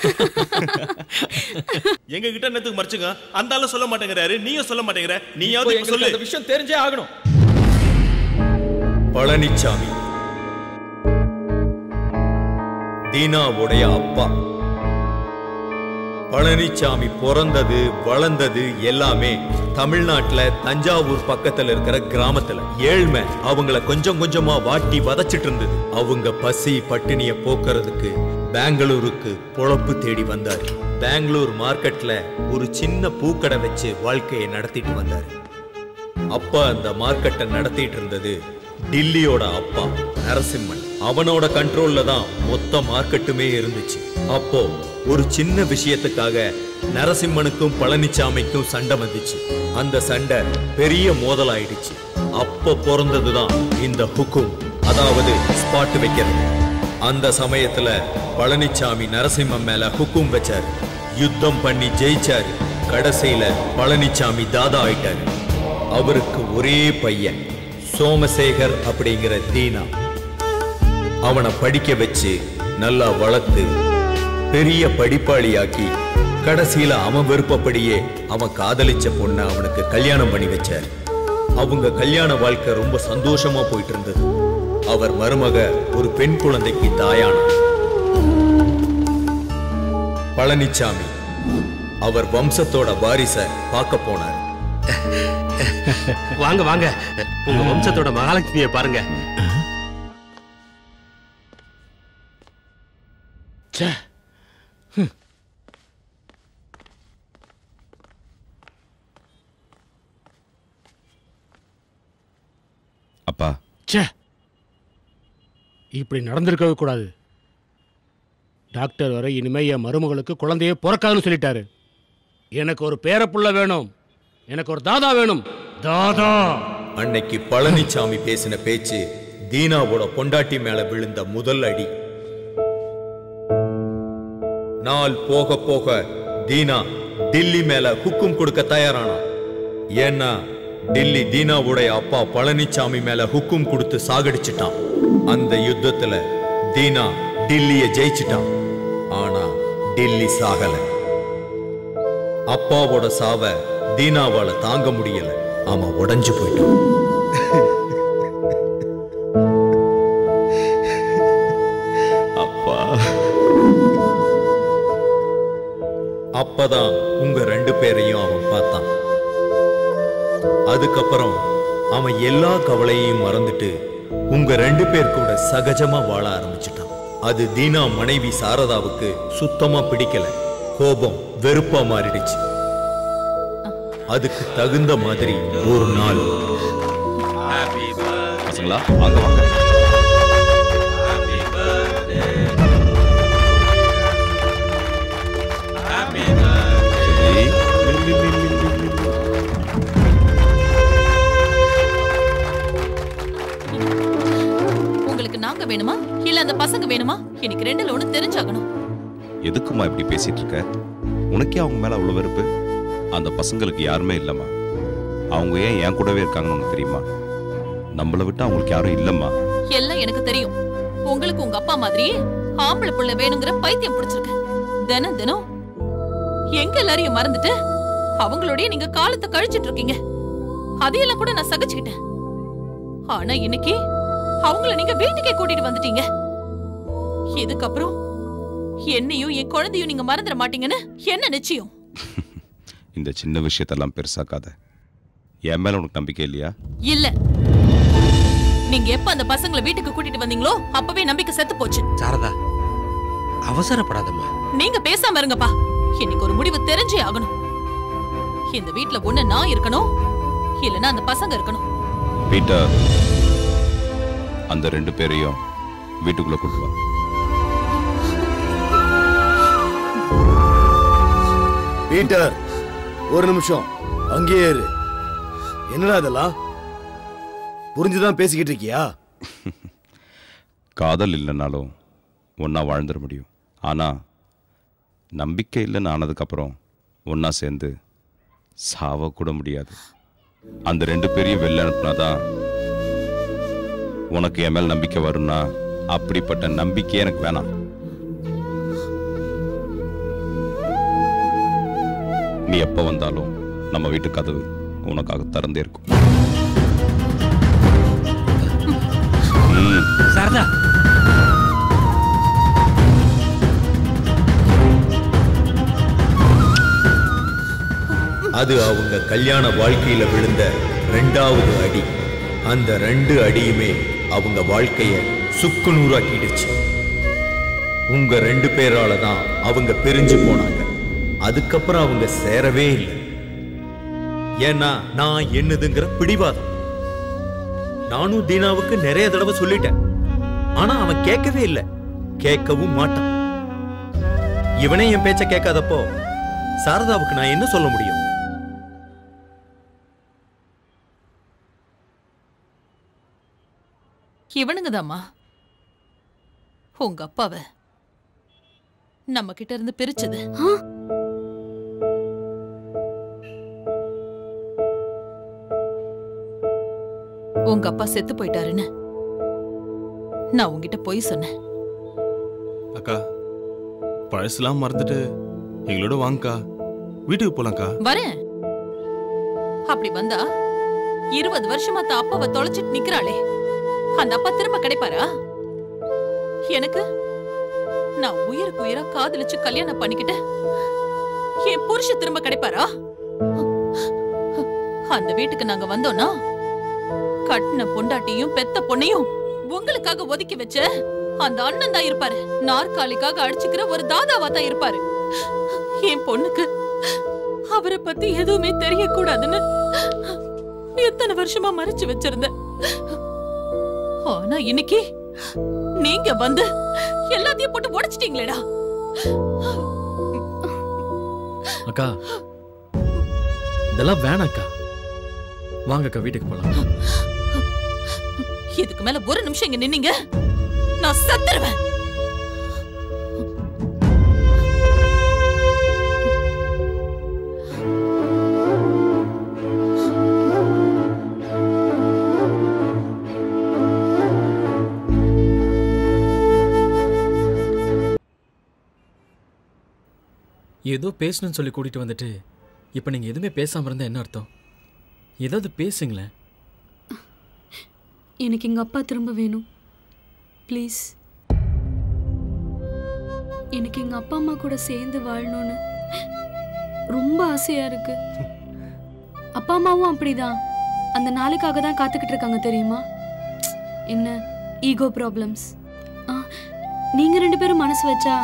எங்க கிட்ட என்னத்துக்கு மறைச்சுங்க? அந்த ஆளு சொல்ல மாட்டேங்கிறாரு, நீயும் சொல்ல மாட்டேங்கிற. நீயாவது சொல்லு. அந்த விஷயம் தெரிஞ்சே ஆகணும். பழனிச்சாமி தீனாவுடைய அப்பா. பழனிச்சாமி பிறந்தது வளர்ந்தது எல்லாமே தமிழ்நாட்டுல தஞ்சாவூர் பக்கத்துல இருக்கிற கிராமத்துல. ஏழ்மை அவங்கள கொஞ்சம் கொஞ்சமா வாட்டி வதச்சிட்டு இருந்தது. அவங்க பசி பட்டினிய போக்குறதுக்கு பெங்களூருக்கு பொழப்பு தேடி வந்தாரு. பெங்களூர் மார்க்கெட்ல ஒரு சின்ன பூக்கடை வச்சு வாழ்க்கையை நடத்திட்டு வந்தாரு. அப்ப அந்த மார்க்கெட்டை நடத்திட்டு இருந்தது டில்லியோட அப்பா நரசிம்மன். அவனோட கண்ட்ரோல்ல தான் மொத்த மார்க்கெட்டுமே இருந்துச்சு. அப்போ ஒரு சின்ன விஷயத்துக்காக நரசிம்மனுக்கும் பழனிசாமிக்கும் சண்டை வந்துச்சு. அந்த சண்டை பெரிய மோதலாயிடுச்சு. அப்போ பிறந்ததுதான் இந்த ஹுக்கும், அதாவது ஸ்பாட் வைக்கிறது. அந்த சமயத்துல பழனிசாமி நரசிம்மன் மேல ஹுக்கும் வச்சாரு. யுத்தம் பண்ணி ஜெயிச்சாரு. கடைசியில பழனிசாமி தாதா ஆயிட்டாரு. அவருக்கு ஒரே பையன் சோமசேகர் அப்படிங்கிற தீனா. அவனை படிக்க வச்சு நல்லா வளர்த்து பெரிய படிப்பாளியாக்கி கடைசியில அவன் விருப்பப்படியே அவன் காதலிச்ச பொண்ணை அவனுக்கு கல்யாணம் பண்ணி வச்சார். அவங்க கல்யாண வாழ்க்கை ரொம்ப சந்தோஷமா போயிட்டு இருந்தது. அவர் மருமக ஒரு பெண் குழந்தைக்கு தாயானார். பழனிசாமி அவர் வம்சத்தோட வாரிச பார்க்க போனார். வாங்க வாங்க, உங்க வம்சத்தோட மகாலட்சுமியை பாருங்க. அப்பா, இப்படி நடந்திருக்கவே கூடாது. டாக்டர் வரை இனிமே என் மருமகளுக்கு குழந்தையே பிறக்காதுன்னு சொல்லிட்டாரு. எனக்கு ஒரு பேரப்புள்ள வேணும், எனக்கு ஒரு தாதா வேணும். தாதா. அன்னைக்கு பழனிசாமி பேசின பேச்சு தீனாவோட பொண்டாட்டி மேல விழுந்த முதல் அடி. நாள் போக போக தீனா டில்லி மேல ஹுக்கும் கொடுக்க தயாரானா. ஏன்னா டில்லி தீனாவுடைய அப்பா பழனிசாமி மேல ஹுக்கும் கொடுத்து சாகடிச்சிட்டான். அந்த யுத்தத்துல தீனா டில்லிய ஜெயிச்சிட்டான். ஆனா டில்லி சாகல. அப்பாவோட சாவ தீனாவால தாங்க முடியல. அவன் உடைஞ்சு போயிட்டான். அப்பா, அப்பதான் உங்க ரெண்டு பேரையும் அவன் பார்த்தான். அதுக்கப்புறம் அவன் எல்லா கவலையையும் மறந்துட்டு உங்க ரெண்டு பேர் கூட சகஜமா வாழ ஆரம்பிச்சிட்டான். அது தீனா மனைவி சாரதாவுக்கு சுத்தமா பிடிக்கல. கோபம் வெறுப்பா மாறிடுச்சு. அதுக்கு தகுந்த மாதிரி ஒரு நாள் பசங்களா வாங்க வாங்க. உங்களுக்கு நாங்க வேணுமா இல்ல அந்த பசங்க வேணுமா? எனக்கு ரெண்டுல ஒண்ணு தெரிஞ்சாகணும். எதுக்குமா இப்படி பேசிட்டு இருக்க? உனக்கே அவங்க மேல அவ்வளவு வெறுப்பு? அந்த பசங்களுக்கு யாருமே இல்லம்மா. அவங்க ஏன் என் கூடவே இருக்காங்கன்னு உனக்கு தெரியுமா? நம்மளை விட்டு அவங்களுக்கு யாரும் இல்லம்மா. எல்லாம் எனக்கு தெரியும். உங்களுக்கு உங்க அப்பா மாதிரியே ஆம்பளை புள்ள வேணுங்கிற பைத்தியம் பிடிச்சிருக்கு. தினம் தினம் எங்க எல்லாரையும் மறந்துட்டு அவங்களோடய நீங்க காலத்தை கழிச்சிட்டு இருக்கீங்க. அதையெல்லாம் கூட நான் சகிச்சுக்கிட்டேன். ஆனா இன்னைக்கு அவங்கள நீங்க வீட்டுக்கே கூட்டிட்டு வந்துட்டீங்க. இதுக்கப்புறம் என்னையும் என் குழந்தையும் நீங்க மறந்துட மாட்டீங்கன்னு என்ன நிச்சயம்? இந்த சின்ன விஷயத்தெல்லாம் பெருசாக்காத. என் மேல உனக்கு நம்பிக்கை இல்லையா? இல்ல. நீங்க எப்ப அந்த பசங்களை வீட்டுக்கு கூட்டிட்டு வந்தீங்களோ அப்பவே நம்பிக்கை செத்து போச்சு. சாரதா, அவசரப்படாதம்மா. நீங்க பேசாம இருங்கப்பா. இன்னைக்கு ஒரு முடிவு தெரிஞ்சே ஆகணும். இந்த வீட்ல ஒண்ணு நான் இருக்கணும், இல்லனா அந்த பசங்க இருக்கணும். பீட்டர், அந்த ரெண்டு பேரையும் வீட்டுக்குள்ள கூட்டு வா. பீட்டர், ஒரு நிமிஷம் அங்கேயே இரு. என்னடா இதெல்லாம்? புரிஞ்சுதான் பேசிக்கிட்டு இருக்கியா? காதல் இல்லைனாலும் ஒன்னா வாழ்ந்துட முடியும். ஆனா நம்பிக்கை இல்லைன்னு ஆனதுக்கப்புறம் ஒன்னா சேர்ந்து சாவ கூட முடியாது. அந்த ரெண்டு பேரையும் வெளில அனுப்புனாதான் உனக்கு என் மேல் நம்பிக்கை வரும்னா அப்படிப்பட்ட நம்பிக்கை எனக்கு வேணாம். நீ எப்ப வந்தாலும் நம்ம வீட்டு கதவு உனக்காக திறந்தே இருக்கும். சாரதா, அது அவங்க கல்யாண வாழ்க்கையில விழுந்த 2வது அடி. அந்த 2 அடியுமே அவங்க வாழ்க்கைய சுக்குநூறாக்கிடுச்சு. உங்க 2 பேரால தான் அவங்க பிரிஞ்சு போனாங்க. அதுக்கப்புறம் அவங்க சேரவே இல்லை. ஏன்னா நான் என்னதுங்கிற பிடிவாதம். நானும் தீனாவுக்கு நிறைய தடவை சொல்லிட்டேன். ஆனா அவன் கேட்கவே இல்லை, கேட்கவும் மாட்டான். இவனே என் பேச்ச கேட்காதப்போ சாரதாவுக்கு நான் என்ன சொல்ல முடியும்? இவனுங்கதாம்மா உங்க அப்பாவை நம்ம கிட்ட இருந்து பிரிச்சது. உங்க அப்பா செத்து போயிட்டாருன்னு நான் உங்ககிட்ட போய் சொன்னேன். அக்கா பழசுலாம் மறந்துட்டு எங்களோட வாங்கக்கா, வீட்டுக்கு போலாம்க்கா. வரேன். அப்படி வந்தா 20 வருஷமா அப்பாவை தொலைச்சிட்டு நிக்கிறாளே, அந்த அப்பா திரும்ப கிடைப்பாரா? எனக்கு நான் உயிருக்கு உயிரா காதலிச்சு கல்யாணம் பண்ணிக்கிட்டு என் புருஷ திரும்ப கிடைப்பாரா? அந்த வீட்டுக்கு நாங்க வந்தோம்னா கட்டின பொண்டாட்டியும் பெத்த பொண்ணையும் உங்களுக்காக ஒதுக்கி வச்ச அந்த அண்ணன் தான் இருப்பாரு. நாற்காலிக்காக அடிச்சுக்கிற ஒரு தாதாவா தான் இருப்பாரு. என் பொண்ணுக்கு அவரை பத்தி எதுவுமே தெரியக்கூடாதுன்னு எத்தனை வருஷமா மறைச்சு வச்சிருந்த. ஆனா இன்னைக்கு நீங்க வந்து எல்லாத்தையும் போட்டு உடைச்சிட்டீங்களேடா. அக்கா இதெல்லாம் வேணாக்கா, வாங்கக்கா வீட்டுக்கு போலாம். இதுக்கு மேல ஒரு நிமிஷம் இங்க நின்னீங்க நான் செத்துருவேன். ஏதோ பேசணும்னு சொல்லி கூட்டிட்டு வந்துட்டு இப்ப நீங்க எதுவுமே பேசாம இருந்தா என்ன அர்த்தம்? ஏதாவது பேசுங்களேன். எனக்கு எங்க அப்பா திரும்ப வேணும் ப்ளீஸ். எனக்கு எங்க அப்பா அம்மா கூட சேர்ந்து வாழணும்னு ரொம்ப ஆசையா இருக்கு. அப்பா அம்மாவும் அப்படிதான் அந்த நாளுக்காக தான் காத்துக்கிட்டு இருக்காங்க தெரியுமா? என்ன ஈகோ ப்ராப்ளம்ஸ். நீங்க 2 பேரும் மனசு வச்சா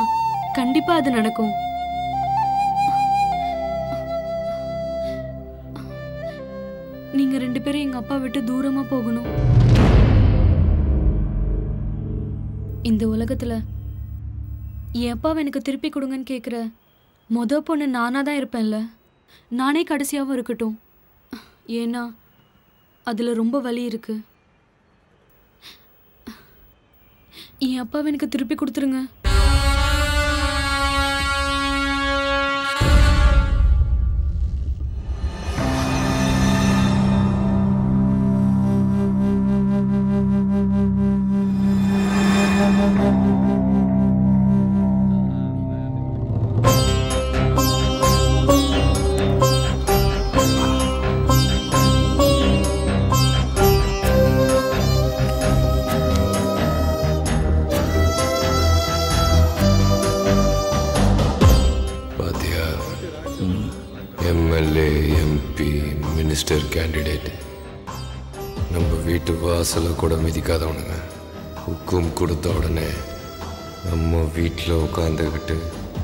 கண்டிப்பா அது நடக்கும். நீங்க 2 பேரும் எங்க அப்பா விட்டு தூரமா போகணும். இந்த உலகத்துல என் அப்பாவை எனக்கு திருப்பி கொடுங்கன்னு கேக்குற மொத பொண்ணு நானா தான் இருப்பேன்ல. நானே கடைசியாவும் இருக்கட்டும். ஏன்னா அதுல ரொம்ப வலி இருக்கு. என் அப்பாவை எனக்கு திருப்பி கொடுத்துருங்க. மினிஸ்டர் கேண்டிடேட் நம்ம வீட்டு வாசலை கூட மிதிக்காதவனுங்க ஹுக்கும் கொடுத்த உடனே நம்ம வீட்டில் உட்காந்துக்கிட்டு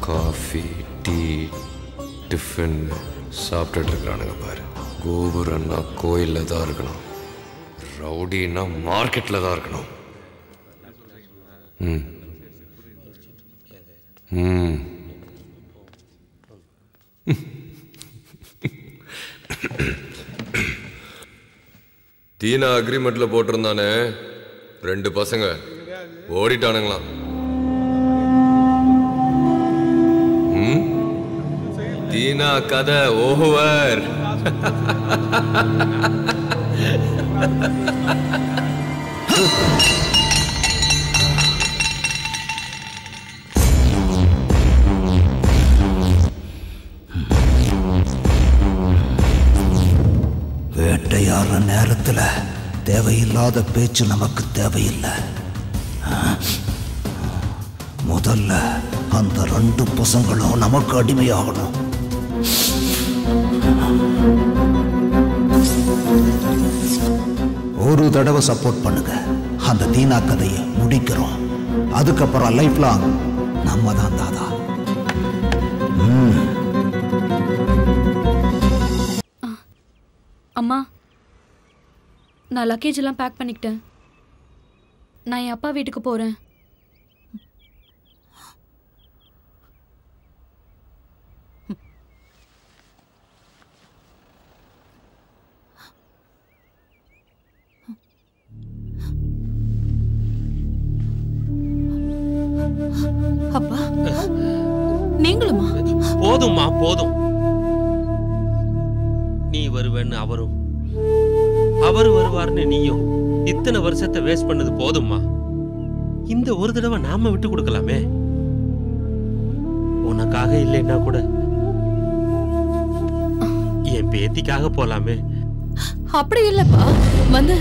காஃபி டீ டிஃபன் சாப்பிட்டுட்டு இருக்கிறானுங்க பாரு. கோபுரம்னா கோயிலில் தான் இருக்கணும், ரவுடின்னா மார்க்கெட்டில் தான் இருக்கணும். ம் ம் தீனா அக்ரிமெண்ட்ல போட்டிருந்தானே 2 பசங்க ஓடிட்டானுங்களாம். தீனா கதை ஓவர். வேட்டையாடுற நேரத்துல தேவையில்லாத பேச்சு நமக்கு தேவையில்லை. முதல்ல அந்த 2 பசங்களும் நமக்கு அடிமையாகணும். ஒரு தடவை சப்போர்ட் பண்ணுங்க, அந்த தீனா கதையை முடிக்கிறோம். அதுக்கப்புறம் லைஃப் லாங் நம்ம தான் தாதா. அம்மா, நான் லக்கேஜ் எல்லாம் பேக் பண்ணிக்கிட்டேன். நான் என் அப்பா வீட்டுக்கு போறேன். அப்பா நீங்களுமா? போதும்மா போதும். நீ வருவேன்னு அவரும், அவர் வருவார்னு நீயும் இத்தனை வருஷத்தை வேஸ்ட் பண்ணது போதும்மா. இந்த ஒரு தடவை நாம விட்டு கொடுக்கலாமே. உனக்காக இல்லைன்னா கூட என் பேத்திக்காக போலாமே. அப்படி இல்லப்பா. வந்து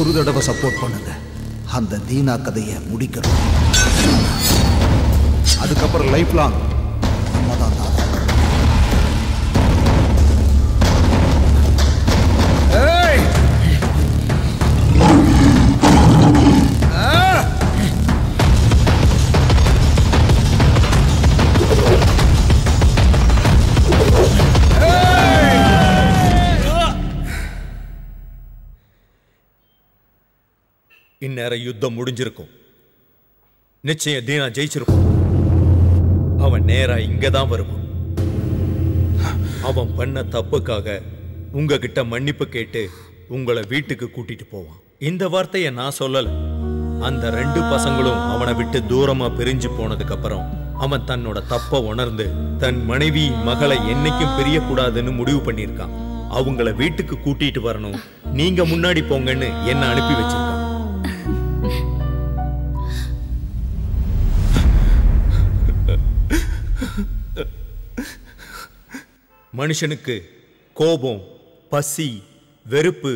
ஒரு தடவை சப்போர்ட் பண்ணுங்க. அந்த தீனா கதையை முடிக்கிறோம். அதுக்கப்புறம் லைஃப் லாங் அதான் தான். இந்நேரம் யுத்தம் முடிஞ்சிருக்கும். நிச்சயம் தீனா ஜெயிச்சிருக்கும். அவன் நேரா இங்கதான் வருவான். அவன் பண்ண தப்புக்காக உங்ககிட்ட மன்னிப்பு கேட்டு உங்களை வீட்டுக்கு கூட்டிட்டு போவான். இந்த வார்த்தையை நான் சொல்லல. அந்த 2 பசங்களும் அவனை விட்டு தூரமா பிரிஞ்சு போனதுக்கு அப்புறம் அவன் தன்னோட தப்ப உணர்ந்து தன் மனைவி மகளை என்னைக்கும் பிரியக்கூடாதுன்னு முடிவு பண்ணியிருக்கான். அவங்கள வீட்டுக்கு கூட்டிட்டு வரணும், நீங்க முன்னாடி போங்கன்னு என்ன அனுப்பி வச்சிருக்கான். மனுஷனுக்கு கோபம், பசி, வெறுப்பு,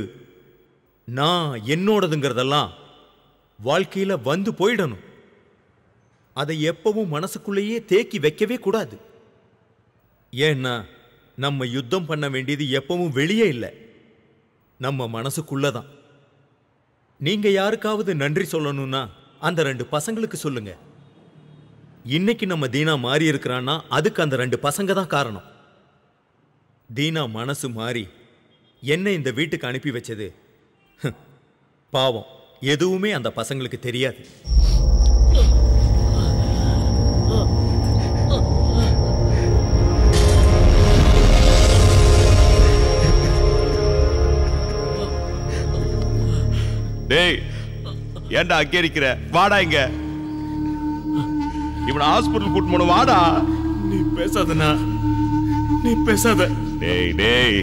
நான் என்னோடதுங்கிறதெல்லாம் வாழ்க்கையில வந்து போயிடணும். அதை எப்பவும் மனசுக்குள்ளேயே தேக்கி வைக்கவே கூடாது. ஏன்னா நம்ம யுத்தம் பண்ண வேண்டியது எப்பவும் வெளியே இல்லை, நம்ம மனசுக்குள்ளதான். நீங்க யாருக்காவது நன்றி சொல்லணும்னா அந்த 2 பசங்களுக்கு சொல்லுங்க. இன்னைக்கு நம்ம தீனா மாறி இருக்கிறான்னா அதுக்கு அந்த 2 பசங்க தான் காரணம். தீனா மனசு மாறி என்ன இந்த வீட்டுக்கு அனுப்பி வச்சது பாவம், எதுவுமே அந்த பசங்களுக்கு தெரியாது. டேய், ஏன்டா அங்கே இருக்கிற? வாடா இங்க. இவனை ஹாஸ்பிட்டல் கூட்டு போன. வாடா. நீ பேசாதண்ணா, நீ பேசாத. டேய் டேய்,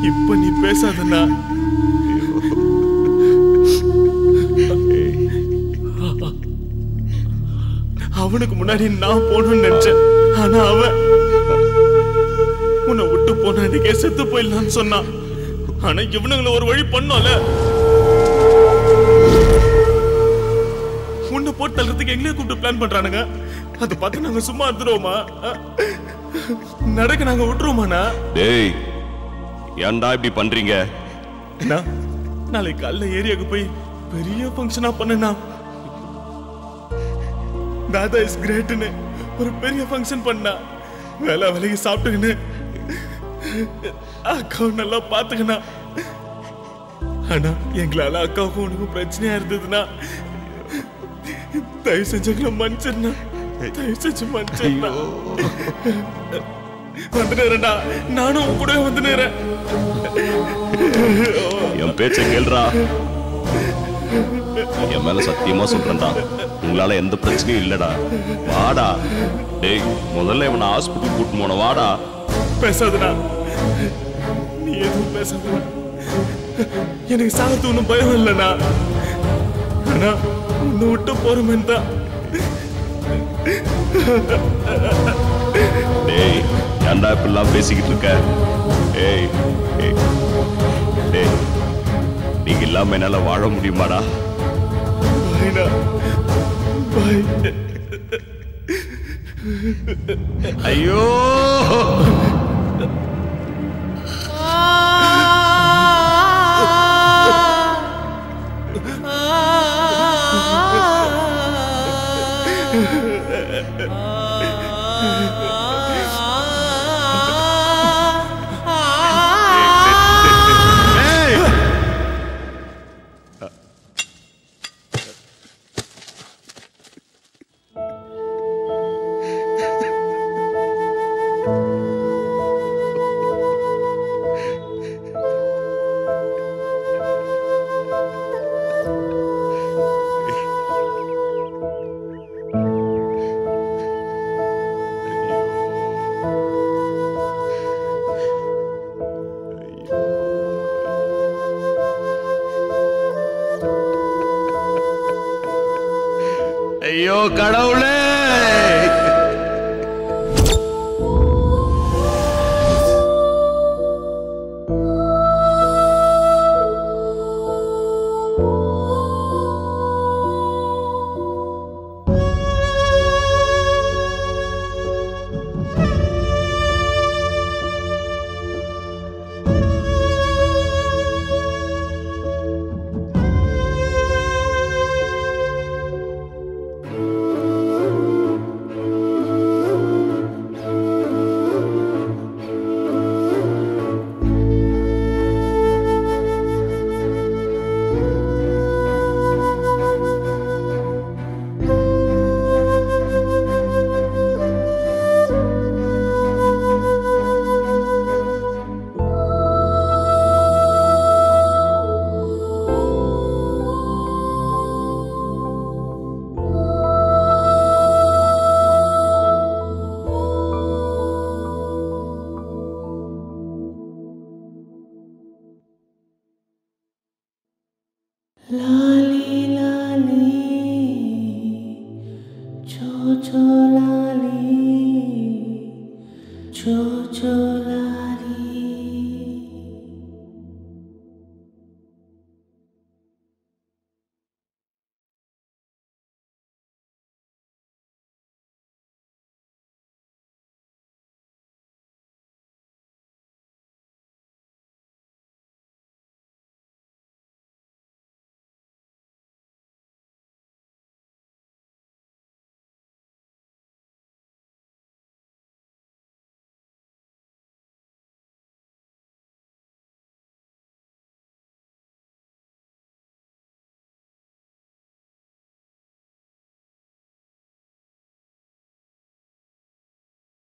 இப்ப நீ பேசாதண்ணா. அவனுக்கு முன்னாடி நான் போகணும்னு நினைச்சேன். ஆனா அவன் உன்னை விட்டு போன அன்னைக்கே செத்து போயிடலான்னு சொன்னான். ஆனா இவனுங்களை ஒரு வழி பண்ணோம்ல. உன்னை போட்டு தள்ளுறதுக்கு எங்களே கூப்பிட்டு பிளான் பண்றானுங்க. அதை பார்த்து நாங்க சும்மா இருந்துருவோமா? நடக்க நாங்க விட்டுருவோமாண்ணா? டேய், ஏன்டா இப்படி பண்றீங்க? நாளைக்கு காலைல ஏரியாவுக்கு போய் பெரிய ஃபங்க்ஷனா பண்ணனா, தாதா இஸ் கிரேட்னு ஒரு பெரிய ஃபங்க்ஷன் பண்ணா, வேலை வேலைக்கு சாப்பிட்டுக்கின்னு அக்காவை நல்லா பாத்துக்கணா. ஆனா எங்களால அக்காவுக்கும் உனக்கும் பிரச்சனையா இருந்ததுன்னா தயவு செஞ்சு மன்னிச்சிருந்தா, தயவு செஞ்சு மன்னிச்சிருந்தா. வந்துடுறேன்டா, நானும் உன் கூட வந்துடுறேன். என் பேச்ச கேள்றா. என் மேல சத்தியமா சொல்றேன்டா, உங்களால எந்த பிரச்சனையும் இல்லடா. வாடா. டேய், முதல்ல இவனை ஹாஸ்பிட்டல் கூட்டு போன. வாடா. பேசாதடா, நீ எதுவும் பேசாத. எனக்கு சாகத்து ஒன்றும் பயம் இல்லைண்ணா. ஆனா உன்னை விட்டு போறமேன்னு தான். டேய், ஏன்டா இப்பெல்லாம் பேசிக்கிட்டு இருக்க? ஏய் டேய், நீங்க இல்லாம என்னால வாழ முடியுமாடா? ஐயோ, ஐயோ கடவுளே. Jojo Lali.